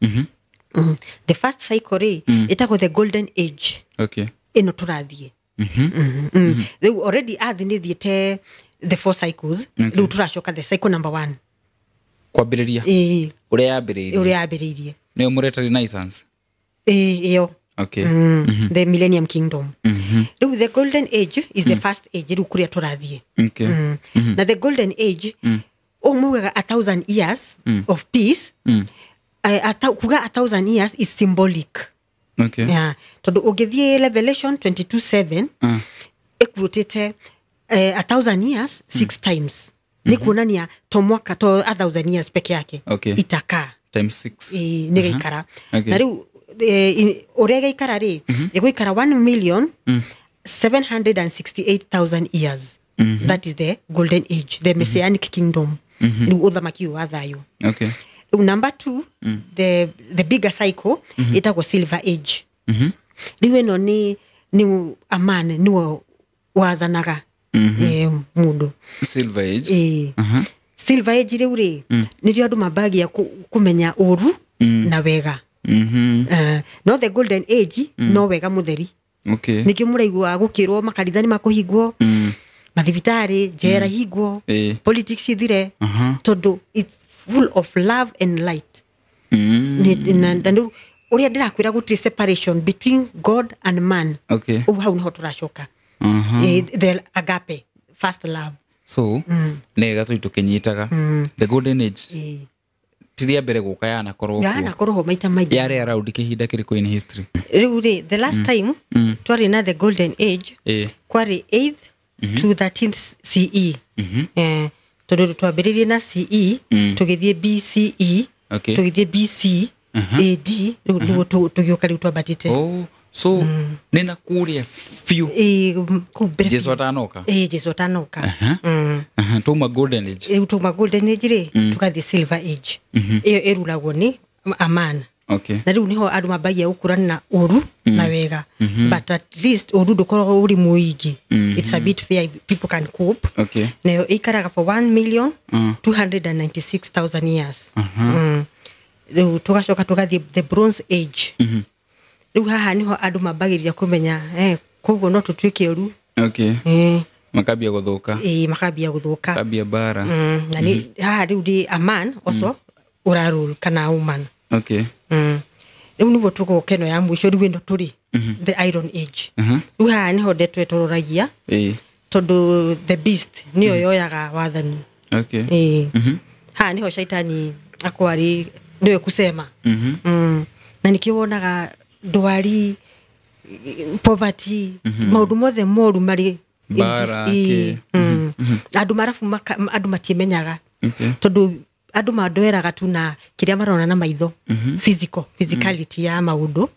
The first cycle itako the golden age Okay. Ino turathie. Riu already athi ni thiete the 4 cycles. Riu turacoka the cycle number 1. Kwambiriria. Uria yambiriirie. Ni umuretari license. Iyo. Okay. The Millennium Kingdom. Riu the golden age is the first age riu kuria turathie. Okay. Na the golden age umugaga 1,000 years of peace. Kuga 1,000 years is symbolic. Okay. Yeah. Tondu ugithie Revelation 22:7 equotete 1,000 years 6 times. Ni kuonania to mwaka to 1,000 years peke yake. Okay. Itaka times 6. Ni gaikara. Okay. Na riu uria gaikara ri iguikara 1,768,000 years. That is the golden age, the messianic kingdom. Riu uthamaki wa thayo. Okay. Number 2, the bigger cycle, itagwo silver age. Riu ino ni amane ni wathanaga mundu. Silver age. Silver age riu ri ni rio andu mabagia kumenya uru na wega. No the golden age no wega mutheri. Okay. Nikio muraigua gukirwo makanithani makuhingwo. Mathibitari jera hingwo. Politics ithire. Tondu it's full of love and light. Ndandu uria ndirakwira gutri separation between God and man. Okay. Hau niho turacoka. The agape, first love. So nega tukinyitaga the golden age. Tiria mbere guka yana korwo kuo. Yana korwo maita maingĩ. Yare around kihinda kiriku in history. Riu the last time twari na the golden age kwari 8th to 13th CE. Tondu twambiririe na CE tugithie BCE tugithie BC AD riu tugioka riu twambatite. So nina kuria few Jesu atanoka. Jesu atanoka. Tuma golden age. Tuma golden age ri tukathi silver age. Iyo erulagwo ni amana. Okay. Na riu niho andu mabagia gukurana na uru na wega. But at least uru dukoragwo uri muingi. It's a bit fair, people can cope. Okay. Na ikaraga for 1,296,000 years. Riu tugacoka tugathi the bronze age. Riu haha niho andu mabagiria kumenya koguo no tutwike uru. Okay. Makabia guthuka. Makabia guthuka. Makabia bara. Na ni haha riu di aman also urarul kana woman. Okay. Riu niguo tugokeno ya mwisho riu ino turi the iron age. Riu haha niho ndetwe tororagia. Tondu the beast niyo yoyaga wathani. Okay. Haha niho shaitani akwari niwe kusema. Na nikio wonaga ndwari, poverty, maundu mothe moru mari bara. Andu marafu andu matimenyaga. Tondu andu mandoeraga tu na kiria marona na maitho. Physicality ya maundu.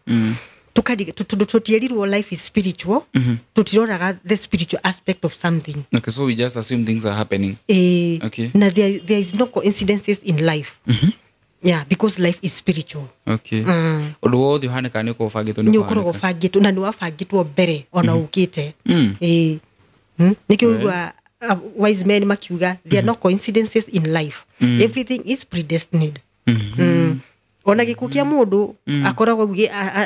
Tutierirwo life is spiritual. Tutiroraga the spiritual aspect of something. Okay, so we just assume things are happening. Okay. Na there is no coincidences in life. Yeah, because life is spiritual. Okay. Undu wothe uhaneka ni ukubangitwo ni ukoragwo bangitwo na ni wabangitwo mbere ona ukite. Nikiugwa wise men makiuga there are no coincidences in life. Everything is predestined. Ona gikukia mundu akoragwo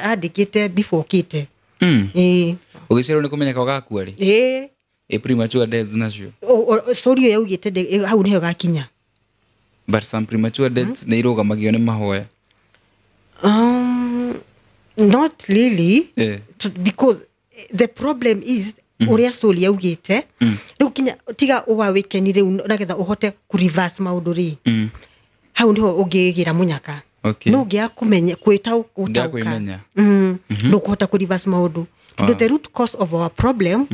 andikite before kite. Ugicero ni kumenyeka ugakua ri. Premature deaths nacio. Sorry yaugite hau niho gakinya. But some premature deaths they irugamagio ni mahoya. Not really. Because the problem is uria soul yaugite riu kinya tiga uwawikenire nagetha uhote ku reverse maundu ri. Hau niho ungigira munyaka. No ngia kumenya kwita gutauka. No kuhota ku reverse maundu. The root cause of our problem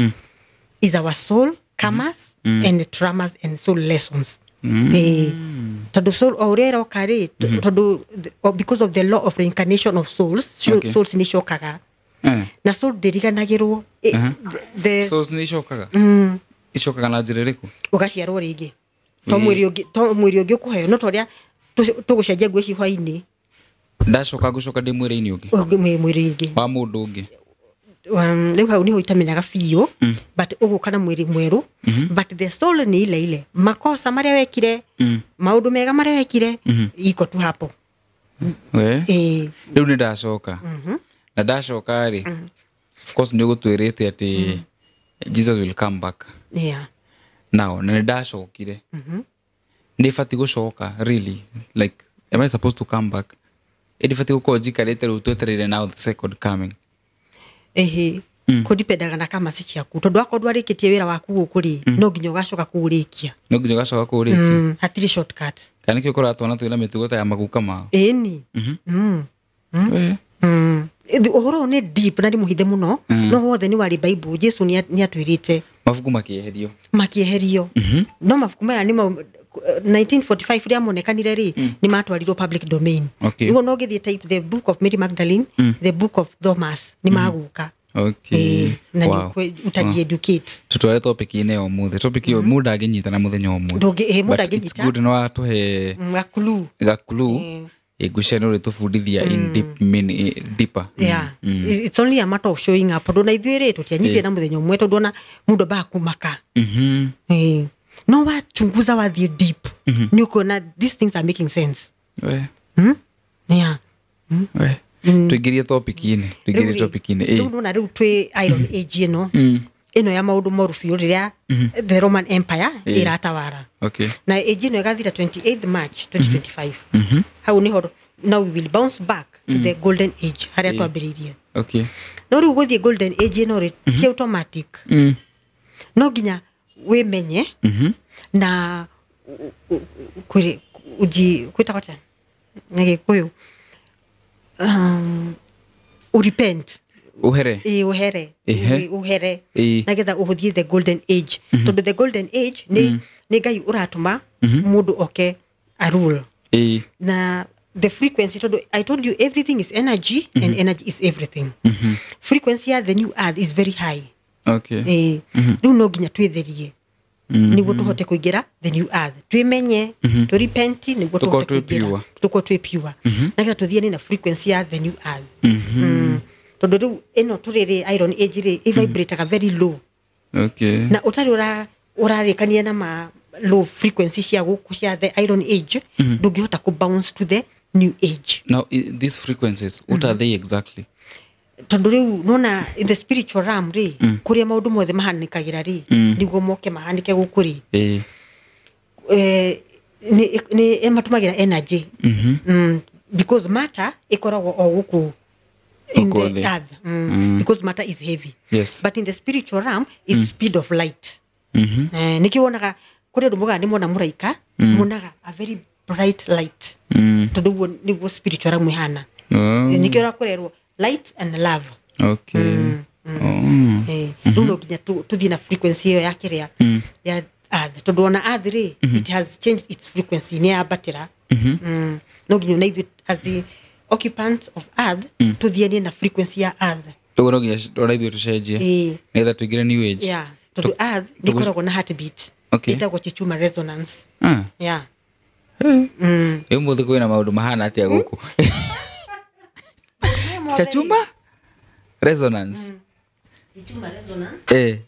is our soul karmas and traumas and soul lessons. Tondu soul aurera okari tondu because of the law of reincarnation of souls, souls ni shokaga. Na soul deriganagirwo the souls ni shokaga. Ishokaga na njira riku ugaciarwo ringi to mwiri ungi ukuheo no toria tugucenjia ngweci hwaini ndacoka gucoka ndi mwiri-ini ungi mwiri ungi wa mundu ungi. Riu hau niho itamenyaga biũ but uguka na mwiri mweru but the soul ni ile makosa maria wekire maundu mega maria wekire iko tu hapo. Riu ni ndacoka na ndacoka ri of course ndio gutwirite ati Jesus will come back now na ndashokire ni fati gucoka really like am I supposed to come back it fati gukojikarite ru tweterere now the second coming kudipendaga na kama si ciaku tondu akorwo arikitie wira waku gukuri no nginya ugacoka kuurikia hatiri shortcut kana kio kora twana twina mitugo ta ya maguka ma ni uhoro ni deep na muhithe muno no wothe ni wari Bible Jesu ni atwirite mafuku makieherio no mafuku maya ni 1945 ria monekanire ri ni matwarirwo public domain igo no githie type the book of Mary Magdalene the book of Thomas ni maguka na utaji educate tutware topic ine o muthe topic yo muda aginyita na muthenya o muthe muda aginyita good no atuhe gakulu egusheno ri tufundithia in deeper it's only a matter of showing up ndo na ithuire tutianyite na muthenya umwe tondu na mundu ba kumaka no wachunguza wathie deep ni ukona these things are making sense tugirie topic ine ndu na riu twi Iron Age ino ya maundu moru biu riria the Roman Empire iratawara na age ino igathira 28th March 2025 how ni ho now we will bounce back to the golden age haria twambiririe no riu guthie golden age ino ri ti automatic no ginya we menye na kwita kwata ngege kuyu urepent uhere nagetha uhuthie the golden age tondu the golden age ni Ngai uratuma mundu oke a rule na the frequency tondu I told you everything is energy and energy is everything frequency ya the new earth is very high riu no nginya twitherie niguo tuhote kuingira the new earth twimenye tu repent niguo tuhote kuingira tuko twi pure nagetha tuthie na frequency ya the new earth tondu riu ino turiri Iron Age ri vibrate very low na utari urarikania na ma low frequency cia guku cia the Iron Age ndungihota ku bounce to the new age. Now these frequencies what are they exactly? Tondu riu nona in the spiritual realm ri kuria maundu mothe mahanikagira ri niguo moke mahanike gukuri ni ematumagira energy because matter ikoragwo o guku in the earth because matter is heavy but in the spiritual realm is speed of light nikiwonaga kuria ndumuga ni mona muraika munaga a very bright light tondu niguo spiritual realm ihana nikiora kurerwo light and love nduno ginya tuthie na frequency ya kiria ya earth tondu ona earth ri it has changed its frequency ni abatira no ginya na as the occupants of earth tuthie na frequency ya earth ugoro ginya ora ithu tucenjie netha tuigire new age tondu earth nikoragwo na heartbeat itagwo chichuma resonance muthe kwina maundu mahana atia guku chachuma resonance chichuma resonance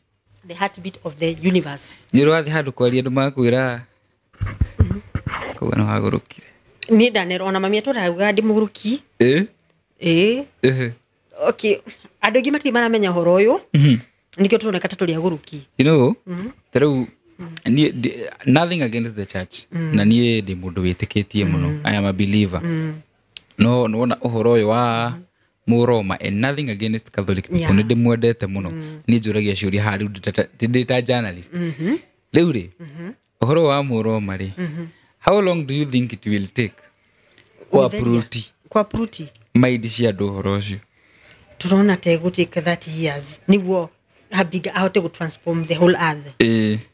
the heartbeat of the universe njiro athi handu kwaria ndu makwira ko no hagurukire ni danero ona mami aturauga ndi muguruki okay andu ngi mati maramenya horo uyu nikio turoneka taturia guruki tarau nothing against the church na nie ndi mundu witikitie muno I am a believer no na uhoro uyu wa Muroma and nothing against Catholic people ni ndimwendete muno ni njuragia ciuria hari ndita journalist leure uhoro wa Muroma ri how long do you think it will take kwa pruti maidi cia ndu uhoro ucio turona te gutike 30 years niguo habiga ahote go transform the whole earth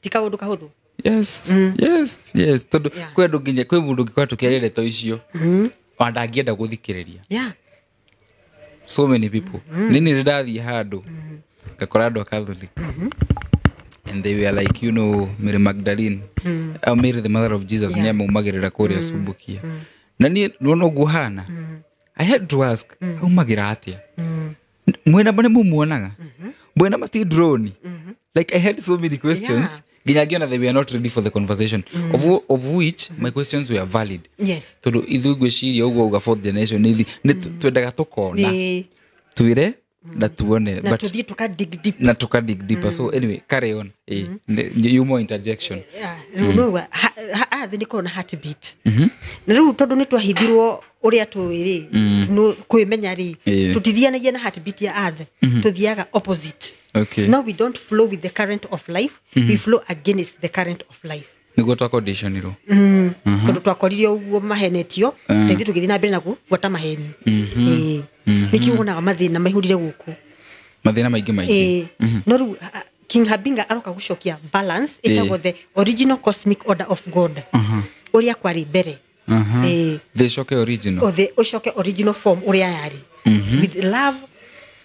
tika undu kahuthu yes tondu kwe ndu nginya kwe mundu ngikwa tukiarire to icio wandangienda guthikiriria so many people nini ndathi handu ngakora andu Catholic and they were like Mary Magdalene Mary the mother of Jesus ni amumagirira kuria Subukia na ni no guhana I had to ask umagira atia mwena bane mumuonaga mwena mati drone like I had so many questions ginyagiona they were not ready for the conversation of which my questions were valid tondu ithu gwiciria ugo uga fourth generation ni twendaga tukona twire na tuone na tuthie tuka dig deep na tuka dig deeper so anyway carry on you more interjection no the niko na heartbeat na riu tondu ni twahithirwo uria twiri no kwimenya ri tutithianagia na heartbeat ya earth tuthiaga opposite. Okay, now we don't flow with the current of life, we flow against the current of life. Niguo twa condition ro tondu twakoririo uguo mahenetio tethi tugithi na mbere naku gwata maheni nikiunaga mathina mahurire guku mathina maingi no riu King Habinga aroka gucokia balance itago the original cosmic order of God uria kwari mbere the shoke original or the ushoke original form uria yari with love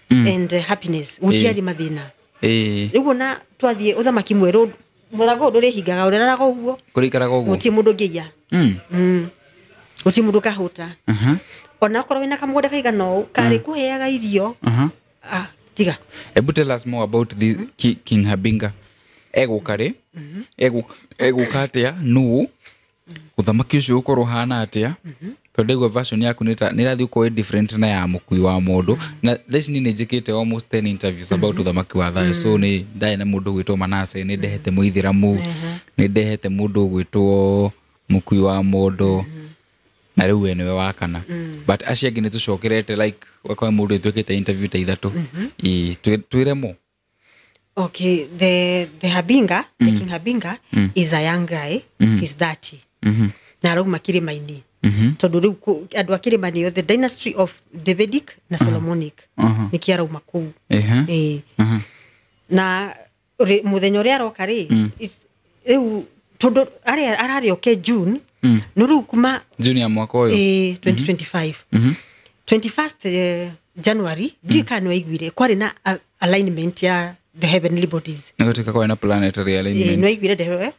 and happiness utiari mathina riu na twathie uthamaki mweru murago nduri hingaga ureraga uguo kurikaraga uguo uti mundu ngiya uti mundu kahuta ona korwo wina kamugunda kaigano kari kuheaga irio tiga. Tell us more about the King Habinga. Egukare egukatia nu uthamaki ucio ukorwo hana atia tondego version yaku nirathi uko different na ya mukui wa mundu na this ni njikite almost 10 interviews about uthamaki wa thayo so ni ndae na mundu gwitwo Manase ni ndehete muithiramu ni ndehete mundu gwitwo mukui wa mundu na riu ene wa kana but acia ngine tucokerete like wakwa mundu twekete interview ta ithatu twire mo. Okay, the Habinga the King Habinga is a young guy, he's 30 na rauma Kirimaini tondu riu andu Akirimani the dynasty of Davidic na Solomonic ni kiarauma ku na muthenya uria aroka ri riu tondu arari okay June no riu kuma June ya mwaka uyu 2025 21st January dikano igwire kwari na alignment ya the heavenly bodies nagotika kwa na planetary alignment no igwire dewe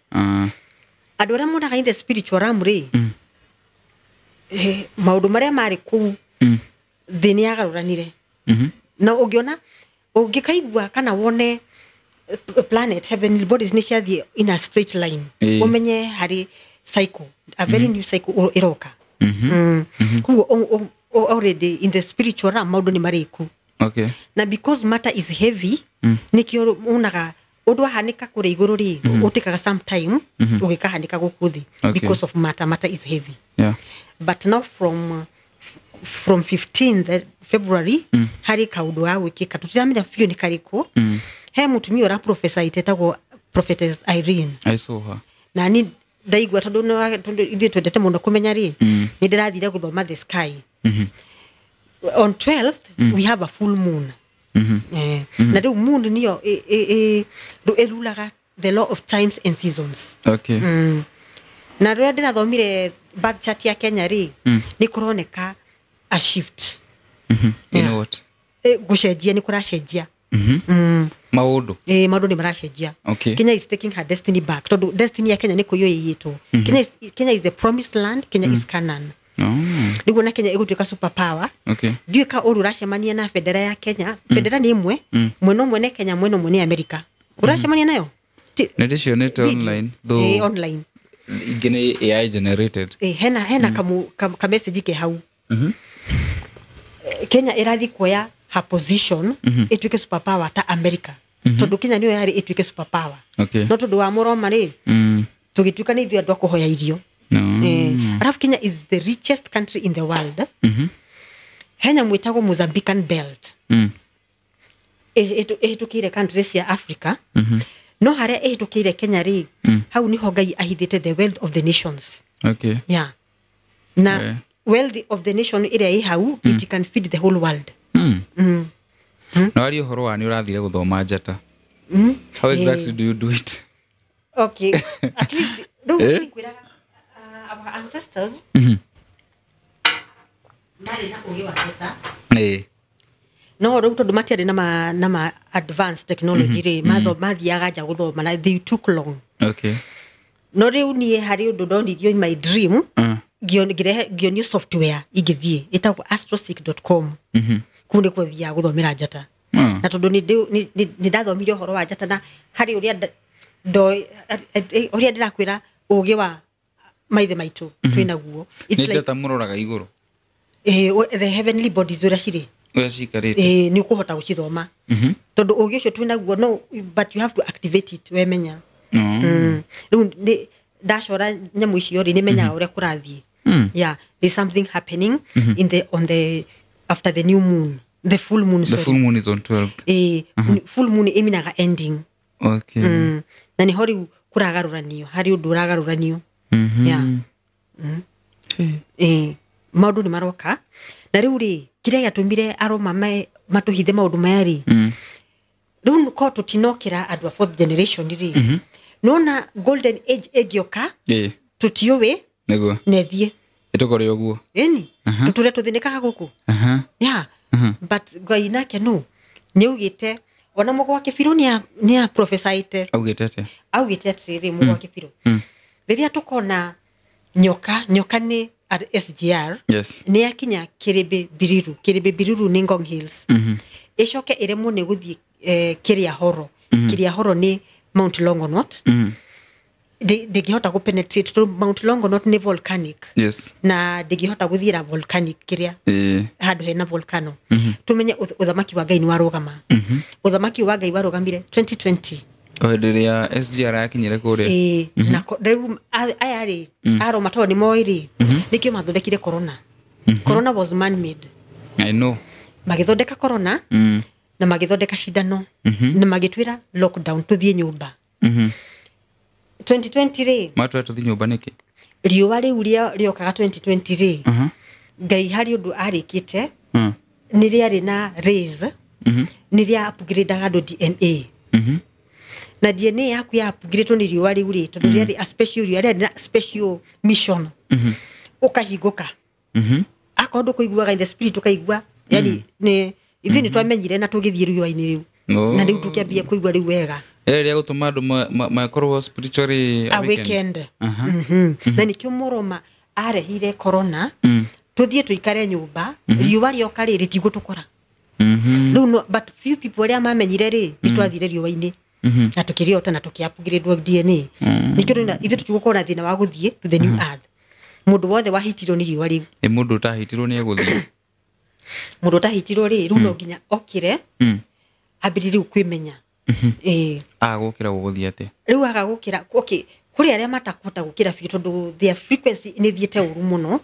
adora mona ka in the spiritual realm ri maudu maria mari ku thini ya garuranire na ugiona ugikaigwa kana wone planet heavenly bodies ni ciathie in a straight line umenye hari cycle a very new cycle iroka already in the spiritual realm maudu ni mariku. Okay, na because matter is heavy nikio unaga undu hanika kure iguru ri utikaga sometime ugikahanika gukuthi because of matter is heavy. Yeah, but now from 15th February hari kaundu wa gwikika tutiramira pio ni kariko he mutumia ora professor itetagwo prophetess Irene. I saw her na ni ndaigwa tondu ithe twendete muno kumenya ri ni ndirathire guthoma the sky on 12th we have a full moon na the moon niyo elulaga the law of times and seasons. Okay, na rĩrĩa ndĩrathomire birth chart ya Kenya ri ni kuroneka a shift you know what gucenjia ni kuracenjia maundu maundu ni maracenjia. Okay, Kenya is taking her destiny back tondu destiny ya Kenya ni kuyo yitwo Kenya is the promised land, Kenya is Canaan. Niguo na Kenya igutuika super power. Okay, Ndiuka uru racemania na federa ya Kenya federa ni imwe mweno mwene Kenya mweno mwene America uracemania nayo nedicio net online though online igene AI generated hena ka message ke hau Kenya irathi kuoya her position ituike super power ta America tondu Kenya niyo yari ituike super power. Okay, no tondu wa muroma ri tugituika ni ithu andu akuhoya irio. Alafu Kenya is the richest country in the world. Henya mwitago Mozambican belt etukire countries ya Africa no haria etukire Kenya ri hau niho Ngai ahithite the wealth of the nations. Okay, yeah na wealth of the nation ire I hau it can feed the whole world. no ari horo wa ni urathire guthoma njata how exactly do you do it? Okay, at least do we kwiraga our ancestors mari na ugi wa njata no ro tondu matiari na ma advanced technology ri mathiaga nja guthoma na they took long. Okay, no riu nie hari undu ndonirio in my dream ngionio software igithie itagwo astroseek.com kune kuthia guthomera njata na tondu ni ndathomirie horo wa njata na hari uria uria ndirakwira ugi wa maithe maitu twina guo it's like njata muroraga iguru the heavenly bodies uria ciri Ucikarite ni kuhota gucithoma tondu ugi ucio twina guo no but you have to activate it we menya riu ni dashora nyamu icio ri ni menya uria kurathie yeah there's something happening in the on the after the new moon the full moon the full moon is on 12th full moon iminaga ending okay na ni hori kuragaruranio hari undu uragaruranio yeah maundu ni maroka na riu ri kiria yatumire aroma matuhithe maundu maya ri riu ko tutinokira andu a fourth generation ri nona golden age egioka tutiowe nego nethie itokore oguo eni tuture tuthinikaga guku yeah but Ngai nake no ni ugite ona mugo wake biru ni a prophesite augite atiri mugo wake biru riria tukona nyoka ni at SGR ni akinya kirebe biriru ni Ngong Hills icoke iremo ne guthie kiria horo ni Mount Longonot digihota go penetrate to Mount Longonot ni volcanic na digihota guthira volcanic kiria handu hena volcano tumenye uthamaki wa Ngai ni warugama uthamaki wa Ngai warugamire 2020 Oderia SGR yakinyire kure na ayari aro matawa ni moiri nikio mathondekire corona was man made I know magithondeka corona na magithondeka shindano na magitwira lockdown tuthie nyumba 2020 ri matu tuthie nyumba niki riuwa riu riokaga 2020 ri Ngai hari undu arikite ni riari na raise ni ria upgrade ga DNA na DNA yaku ya upgrade ni riuwa riu ri tondu riari a special riari na special mission ukahinguka akondu kuigua in the spirit ukaigua yani ni ithini twamenyire na tugithie riuwa-ini riu na riu tukiambia kuigua riu wega ria gutuma andu makorwo spiritually awakened na nikio moroma arehire corona tuthie tuikare nyumba riuwa rioka ri ritigotukora no but few people ria mamenyire ri nitwathire riuwa-ini na tukiriota na tukiupgrade DNA nikio na ithu tukigukona thina wa guthie to the new earth mundu wothe wahitirwo ni riuwa riu mundu tahitirwo ni guthie mundu tahitirwo ri riu no nginya okire abiriri kwimenya agukira guthie ate riu agagukira okay kuri aria matakota gukira biu tondu their frequency ni thiete uru muno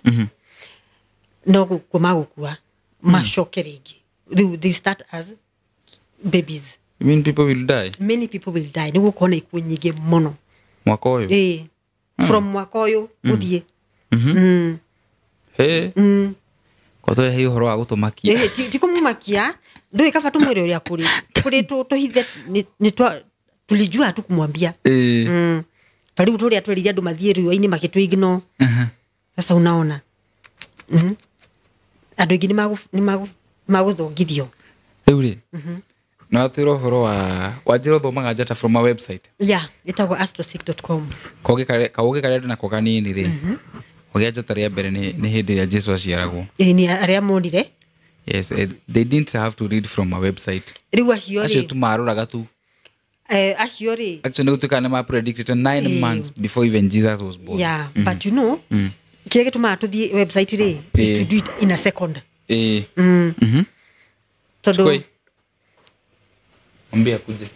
no gukua mashokeregi they start as babies. You mean people will die? Many people will die. Ni gukona ikuo nyingi muno mwaka uyu from mwaka uyu uthie koto he uhoro wa gutumakia tikumumakia ndui kaba tumwire uria kuri tuhithe ni tulijua tu kumwambia tariu turia tweriria andu mathie riuwa-ini magitwigno sasa unaona andu ingi ni maguthongithio riu ri na twiro uhoro wa njira thomaga njata from a website itagwo astrosick.com koge kare na koganini ri ogia njata ria mbere ni hindi ya Jesus aciaragwo ni aria monire yes they didn't have to read from a website riu acio ri tu maruraga tu acio ri actually utukana ma predicted 9 months before even Jesus was born but you know kile gituma tuthie website ri is to do it in a second todo ambia kuje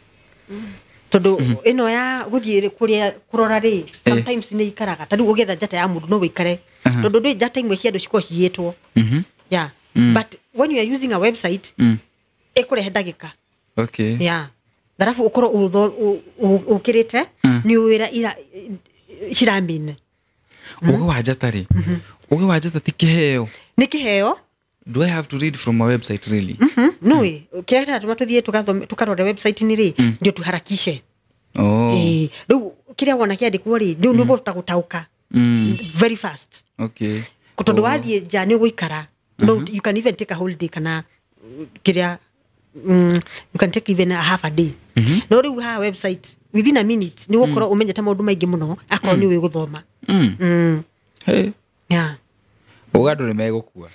todo ino ya guthie kuria kurora ri sometimes ni ikaraga tadu ugetha njata ya mundu no wikare todo ndo njata imwe cia ndu ciko hietwo but when you are using a website ekurehe ndagika tharafu ukoro ukirite ni wira ira ciramine uge wa njata ri uge wa njata tikiheo ni kiheo. Do I have to read from a website really? No way. Kira tumathuthie tukarore website ni ri ndio tuharakishe. Riu kiria wona kiandikwo ri ndio ni gutauka very fast. Okay. Kutondu wathie nja ni guikara. No, you can even take a whole day kana kiria you can take even a half a day. No riu ha website within a minute ni gukora umenyete maundu maingi muno akoro ni wi guthoma. Hey. Ugadure megukua.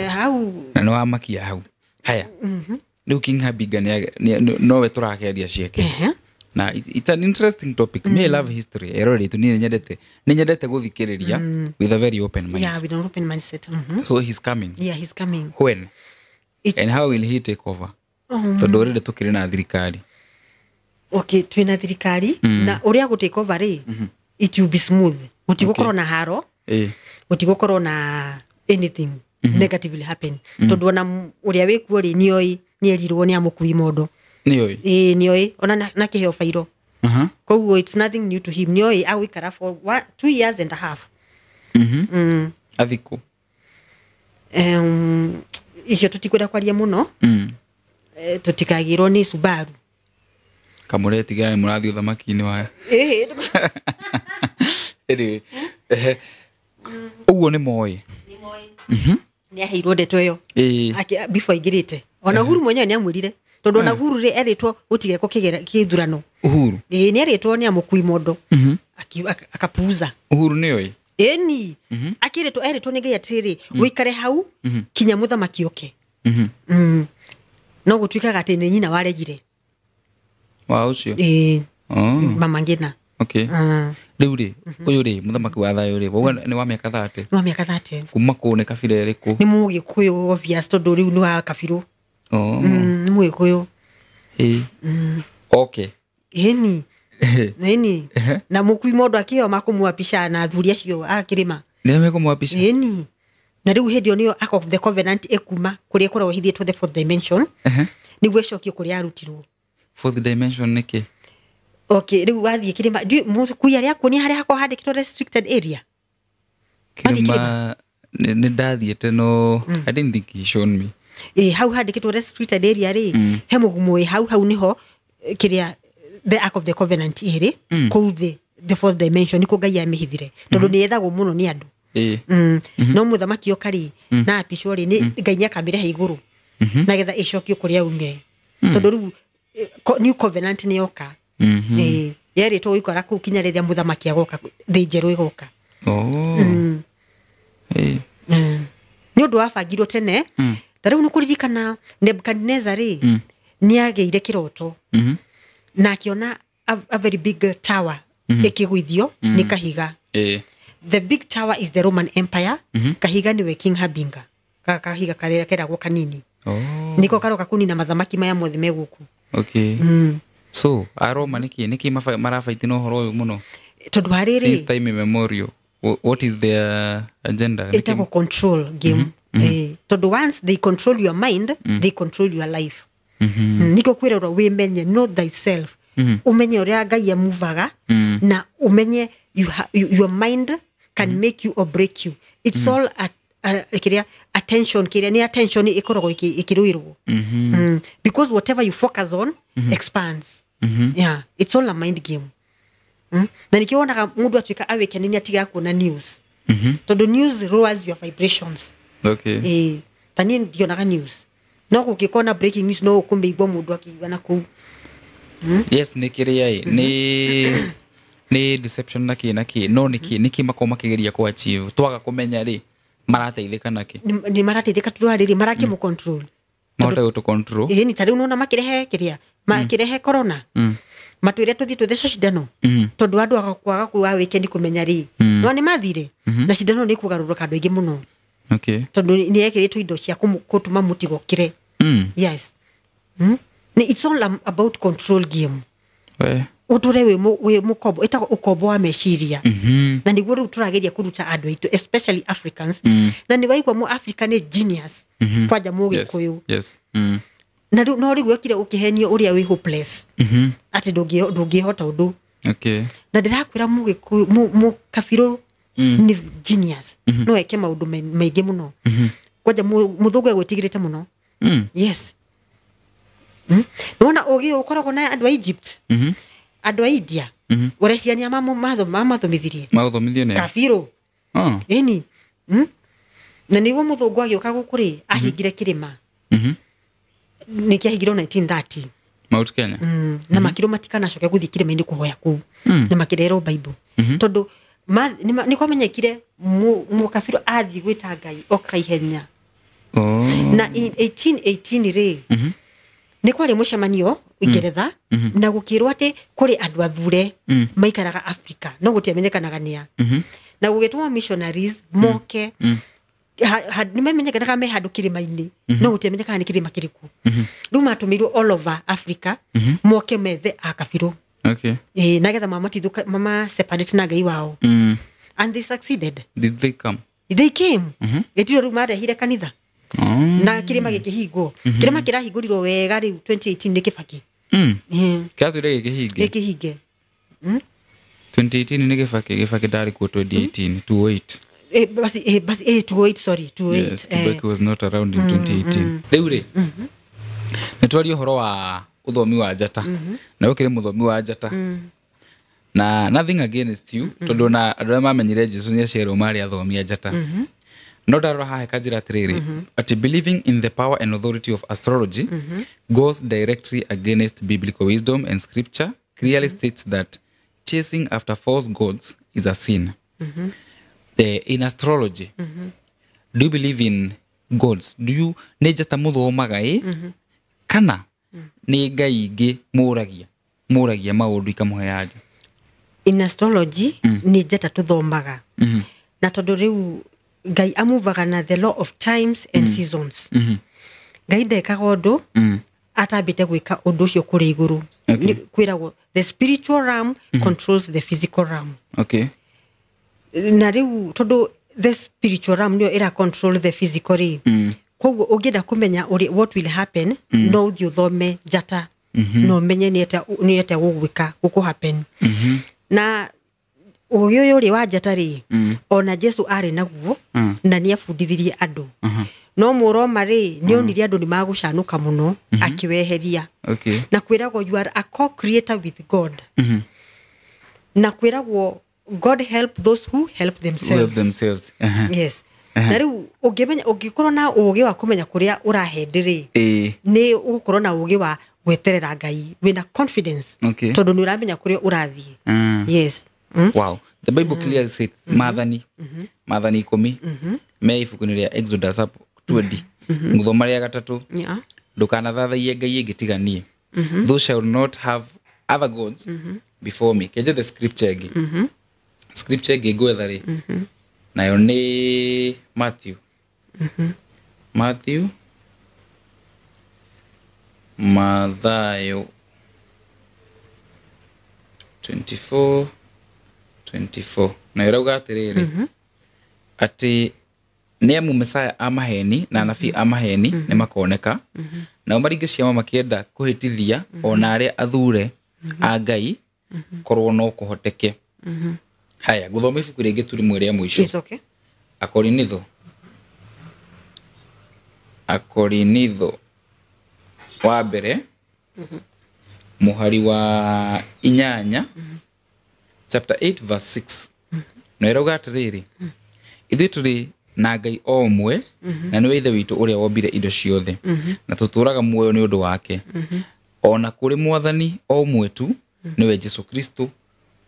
Hau na no amakia hau haya riu King Habiga no we turakeria cieke na it's an interesting topic me love history erori tu ni nyendete guthikiriria with a very open mind with an open mindset so he's coming he's coming when And how will he take over? Tondu already tukiri na thirikari. Okay, twina thirikari na uria go take over ri it will be smooth. Gutigukorwo na haro. Gutigukorwo na anything negatively happen. Tondu ona uria wikuo ri nioi nierirwo ni amukui modo. Nioi? Nioi. Ona na kiheo fairo. Koguo it's nothing new to him. Nioi agwikara for 2 years and a half. Athiko. Icio tutikwenda kwaria muno. Tutikagirwo ni Subaru. Kamure tigana murathi uthamaki-ini waya. Uguo ni moi. Ni aheirwo ndeto iyo. Before igirite. Ona Uhuru mwenyewe ni amwirire. Tondu ona Uhuru ri eritwo utigeko kithurano. Uhuru. Ni eritwo ni amukui modo. Akapuza. Uhuru ni oi. Eni. Akiretwo eritwo ni ngai atiri wikare hau kinya muthamaki oke. No gutwikaga ati ni nyina waregire. Wa ucio. Mama Ngina. Okay. Riu ri uyu ri muthamaki wa thayo ri woga ni wa miaka 30. Wa miaka 30. Kuma ku ni kabira iriku? Ni Mugikuyu obvious tondu riu ni wa Kabiru. Ni Mugikuyu. Okay. Eni. Nini? Na mukui modo akio makumwapisha na athuri acio akirima. Ni mekumwapisha? Eni. Na riu hindi onio Ark of the Covenant ekuma kuria korwo hithitwo the fourth dimension. Niguo cokio kuria arutirwo. Fourth dimension niki? Okay, riu wathie kirima mukui aria kuoni haria hako handikitwo restricted area. Kirima ni ndathiete no I didn't think he shown me. Hau handikitwo restricted area ri he mugumo hau niho kiria the Ark of the Covenant iri kou the fourth dimension niko ngai amihithire tondu ni ethagwo muno ni andu. No muthamaki okari na apisho ri ni ngai ni akambire iguru na getha icokio kuria umire tondu riu new covenant ni yoka. Yeri to ikora ku kinya riria muthamaki agoka the njeru igoka. Ni undu wabangirwo tene tariu nukuririkana Nebuchadnezzar ni ageire kiroto na akiona a very big tower ikigwithio ni kahiga. The big tower is the Roman Empire. Kahiga niwe King Habinga. Kahiga karera keragwo kanini. Niko karoka kuni na mathamaki maya mothe meguku. Okay. So Aroma niki marafight no horo uyu muno. Tondu hariri since time immemorial. What is their agenda? Itako control game. Tondu once they control your mind, they control your life. Niko kwira ro wimenye know thyself. Umenye uria ngai amuvaga na umenye your mind can make you or break you. It's all attention kiria ni attention ikorogo ikiruirwo. Because whatever you focus on expands. Yeah, it's all a mind game. Na nikiona mundu atwika aweke nini atiga kuona news. Tondu news lowers your vibrations. Okay. Tani ndio na news. No kukikona breaking news no kumbe igwa mundu akiwa na ku. Yes, nikiria ni deception naki no niki makoma kigeria ku achieve twaga kumenya ri marateithika naki ni marateithika turariri maraki mu control mota to control ni tari unona makirehe kiria makirehe corona matwire tuthi tutheco cidano tondu andu agakwaga kuwa weekend kumenya ri no ni mathire na cidano ni kugaruruka andu ingi muno. Okay. Tondu ni ekiritwo indo cia kutuma mutigokire. Yes. It's all about control game. Uture we mukobo etako ukobo wa meshiria. Na niguo ru turageria kuruta andu aitu especially Africans. Na ni waigwa mu Africa ni genius. Kwaja mu Gikuyu. Yes. Na no ri gwekire ukihenio uria wi hopeless. Ati ndungihota undu. Okay. Na ndirakwira mu Gikuyu mu Kabiru ni genius. No eke maundu maingi muno. Kwaja muthungu egwitigirite muno. Yes. Nona ogi ukoragwo na andu a Egypt. Andu a India. Ureciania mathomithirie. Mathomithirie ne. Kabiru. Eni. Na niwo muthungu agioka gukuri ahingire kirima. Nikiahingirwo 1930. Mount Kenya. Na makiro matikana coke guthii kirima-ini kuhoya ku. Na makirero Bible. Tondu ni kwamenyekire mu Kabiru athi gwita ngai okaihenya. Na in 1818 ri ni kwari mucemanio Ngeretha na gukirwo ati kuri andu athure maikaraga Africa no gutiamenyekanaga nia na gugitwa missionaries moke nimemenyeka kama handu kirima-ini no gutiamenyeka ni kirima kiriku riu matumirwo all over Africa moke methe akabiru nagetha mama separate na ngai wao and they succeeded. Did they come? They came getiro riu marehire kanitha na kirima gikihingo kirima kirahingurirwo wega riu 2018 ni Kibaki kiatwire gikihinge 2018 ni Kibaki ndari ku 2018 28 basi 28 sorry 28 yes, Kibaki was not around in 2018 riu ri nitwario horo wa uthomi wa njata na ukire muthomi wa njata na nothing against you tondu na andu mamenyire Jesu ni acero mari athomia njata no darora hahe kanjira atiriri at believing in the power and authority of astrology goes directly against biblical wisdom, and scripture clearly states that chasing after false gods is a sin. In astrology, do you believe in gods? Do you nejata muthomaga kana ni ngai ingi muragia maundu ikamuheaje? In astrology ni njata tuthomaga na tondu riu ngai amuvaga na the law of times and seasons ngai ndekaga undu atambite gwika undu ucio kuri iguru kwiragwo the spiritual realm controls the physical realm. Na riu tondu the spiritual realm nio ira control the physical realm koguo ungienda kumenya what will happen no uthio thome njata no menye ni ete gugwika guku happen na uyu uri wa njata ri ona Jesu ari naguo na ni afundithirie andu no muroma ri ni onire andu ni magucanuka muno akiweheria na kwiragwo you are a co-creator with God na kwiragwo God help those who help themselves. Yes. Na riu ungimenya ungikorwo na ugi wa kumenya kuria urahendiri ni ugukorwo na ugi wa gweterera ngai wina confidence tondu ni uramenya kuria urathie. Yes. Wow. The Bible clearly says mathani 10 me ibuku-ini ria Exodus up 20 muthoma ria 3 ndukanathathaie ngai ingitiganie thou shall not have other gods before me. Keje the scripture igi scripture igi gwetha ri nayo ni Matthew Mathayo 24 na irauga atiriri ati nemu Mesaya amaheni na anabii amaheni ni makoneka na maringe ciama makienda kuhitithia ona aria athure a ngai korwo no kuhoteke. Haya guthoma ibuku ringi turi mweri ya mwisho Akorinitho wa mbere muhari wa 8 chapter 8 verse 6 no irauga atiriri ithuĩ tũrĩ na ngai o ũmwe na nĩwe ithe witũ ũrĩa wombire indo ciothe na tũtũũraga muoyo nĩ ũndũ wake ona kũrĩ mwathani o ũmwe tu nĩwe Jesu Kristo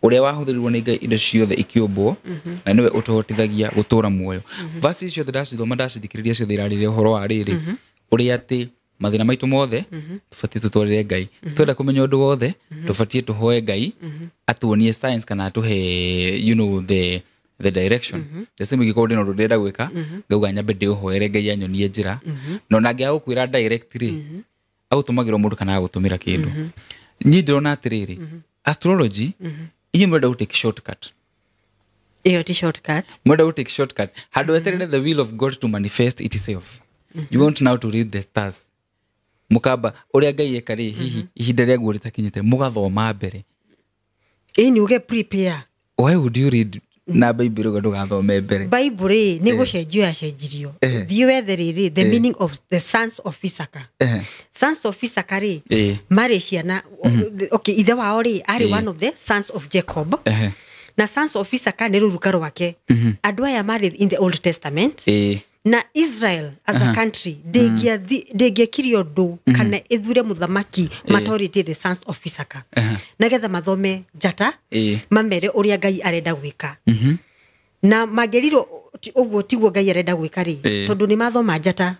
ũrĩa wahũthĩrirwo nĩ ngai indo ciothe ikĩũmbwo na nĩwe ũtũhotithagia gũtũũra muoyo. Verse ciothe ndacithoma ndacithikĩrĩria ciothe irarĩrĩria ũhoro wa rĩrĩ ũrĩa atĩ mathĩna maitũ mothe tũbatiĩ tũtwarĩre ngai twenda kũmenya ũndũ wothe tũbatiĩ tũhoe ngai atuonie science kana atuhe the direction. The same giko ndino ndenda gwika ngauga nyambe ndiuhoere ngai anyonie njira no nangia gukwira directly autumagirwo mundu kana gutumira kindu nyi ndona atiriri astrology inyu mwenda utake shortcut mwenda utake shortcut hadu eterere the will of God to manifest itself. You want now to read the stars mukaba uria ngai ekari hihi ihinda ria guo ritakinyite mugathoma mbere ni uge prepare. Why would you read na Bible go ndugathome mbere? Bible ni gucenjio yacenjirio thiwe the meaning of the sons of Issachar. Sons of Issachar mari ciana okay ithe wao ri ari one of the sons of Jacob na sons of Issachar ni ruruka rwake andu aya mari in the Old Testament na Israel as a country degia kiriondo kana ethure muthamaki matorite the sons of Issachar nagetha mathome njata mamere uria ngai arenda gwika na mageriro uguo tiguo ngai arenda gwika ri tondu ni mathoma njata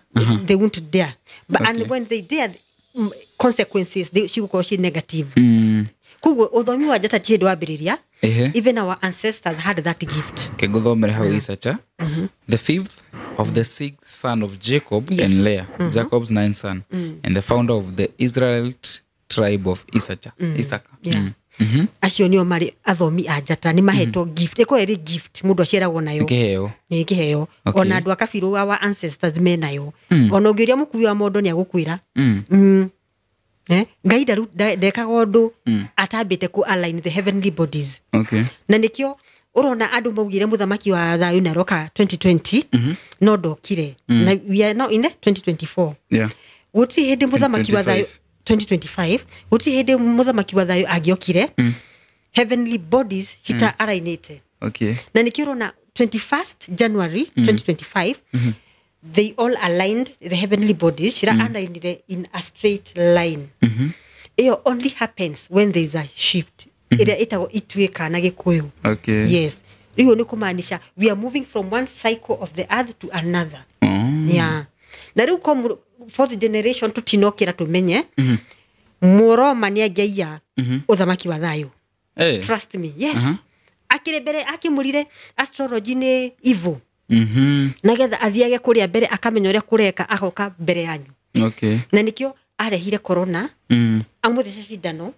they won't dare but and when they dare consequences they cigukorwo ci negative kuguo uthomi wa njata ti ndu wambiriria even our ancestors had that gift. Keguthomere hau Issachar the 5th of the sixth son of Jacob and Leah, Jacob's ninth son, and the founder of the Israelite tribe of Issachar. Yeah. Acio nio mari athomi a njata ni mahetwo gift eko eri gift mundu aciaragwo nayo ni kiheo ona andu akabiru wa ancestors menayo ona ungiria mukui wa mondo ni agukwira Ngai ndekaga undu atambite ku align the heavenly bodies na nikio urona andu maugire muthamaki wa thayu na roka 2020 no ndokire na we are now in 2024 guti hindi muthamaki wa thayu 2025 guti hindi muthamaki wa thayu agiokire heavenly bodies hita alignate na nikio urona 21st January 2025 they all aligned the heavenly bodies shira aligned in a straight line it only happens when there is a shift ira itago itweka na gikuyu yes hiyo ni kumaanisha we are moving from one cycle of the earth to another na riu kom fourth generation tutinokira tumenye Muroma ni ageia uthamaki wa thayu trust me yes akire mbere akimurire astrology ni evil nagetha athiage kuria mbere akamenya uria kureka agoka mbere yanyu na nikio arehire corona amuthece cindano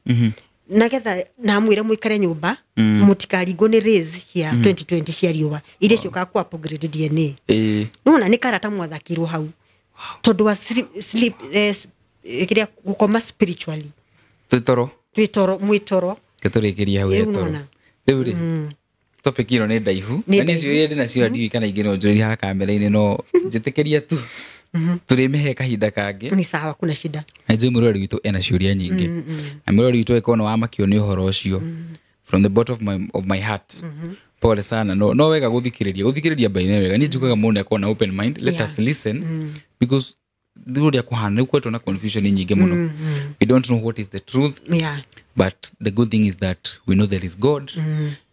nagetha na amwire muikare nyumba mutikaringo ni raise here 2020 cia riuwa iria cioka ku upgrade DNA nona ni karata mwathakirwo hau tondu wa sleep ikiria gukoma spiritually twitoro keturikiria hau etoro riu topic ino ni ndaihu na nicio iri nacio andi kana ingino njuri ha kamera-ini no njitikiria tu turimehe kahinda kangi ni sawa kuna shida aje murori witu ena ciuria nyingi na murori witu ekono wa makio ni uhoro ucio from the bottom of my heart pole sana no wega guthikiriria baine wega ni njukaga mundu akona open mind let us listen because ndirudia kuhana kwetu na confusion nyingi muno we don't know what is the truth but the good thing is that we know there is God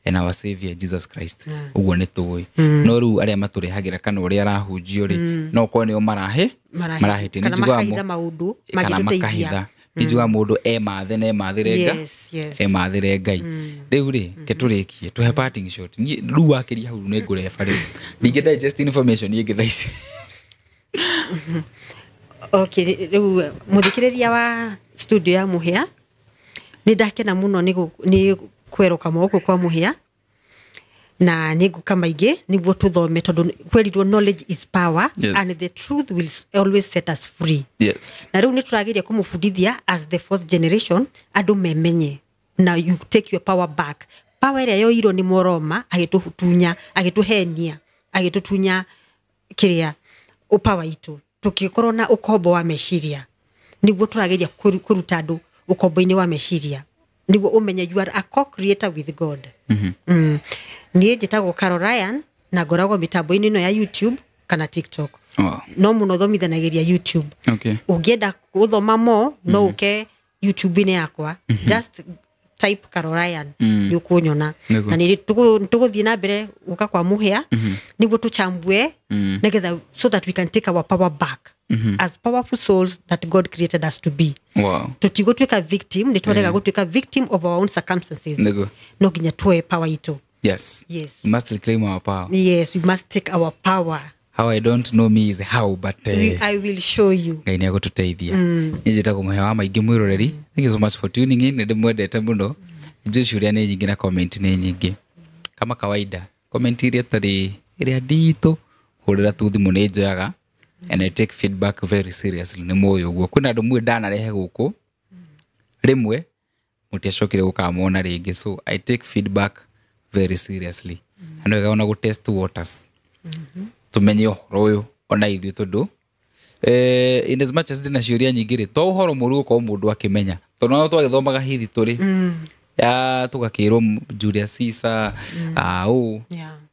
and our savior Jesus Christ uguo ni tuwi no ru aria maturehagira kana uria arahunjio ri no ko ni o marahite ni njuga maundu magituteithia ni njuga mundu mathe na mathirenga mathire Ngai riu ri keturikie tuhe parting shot ni ru wakiria hau ni ngure bari ninge digest information ni ngithaici okay riu muthikiriria wa studio ya Muhia ni ndakena muno ni kweruka moko kwa Muhia na niguka maingi niguo tuthome tondu kwerirwo knowledge is power and the truth will always set us free na riu ni turagiria kumufundithia as the fourth generation andu memenye now you take your power back power ira yoiro ni Muroma agitutunya agituhenia agitutunya kiria upower itu tukikorwo na ukombo wa meshiria niguo turagiria kuruta andu ukombo-ini wa meshiria niguo umenye you are a co-creator with God nie njitagwo Carol Ryan na ngoragwo mitambo-ini no ya YouTube kana TikTok no muno thomithanagiria YouTube ungienda guthoma mo no uke YouTube-ini yakwa just type Carol Ryan ni ukunyona na ni tuguthie na mbere uka kwa Muhia niguo tuchambue nagetha so that we can take our power back as powerful souls that God created us to be tutigotweka victim ni twarega gutweka victim of our own circumstances no ginya tuwe power itu yes we must reclaim our power yes we must take our power how I don't know me is how but I will show you Ngai ni agututeithia njita kumuhe wa maingi mwiroreri thank you so much for tuning in ndi mwendete muno njucuria ni nyingi na comment ni nyingi kama kawaida comment iria tari iria ndito hurira tu thimu ni njoyaga and I take feedback very seriously ni moyo guo kwina andu mwe ndana rehe guku rimwe mutiacokire gukamona ringi so I take feedback very seriously and we gaona go test waters tumenye uhoro uyu ona ithu tondu in as much as dina ciuria nyingi ri to uhoro muru ko mundu akimenya to no twagithomaga hithi turi ya tugakirwo Julius Caesar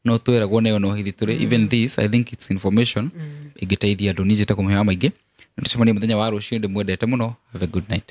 no twiragwo nayo no hithi turi even this I think it's information igiteithia andu nije ta kumuhewa maingi tucemanie muthenya wa rucio ndi mwendete muno have a good night.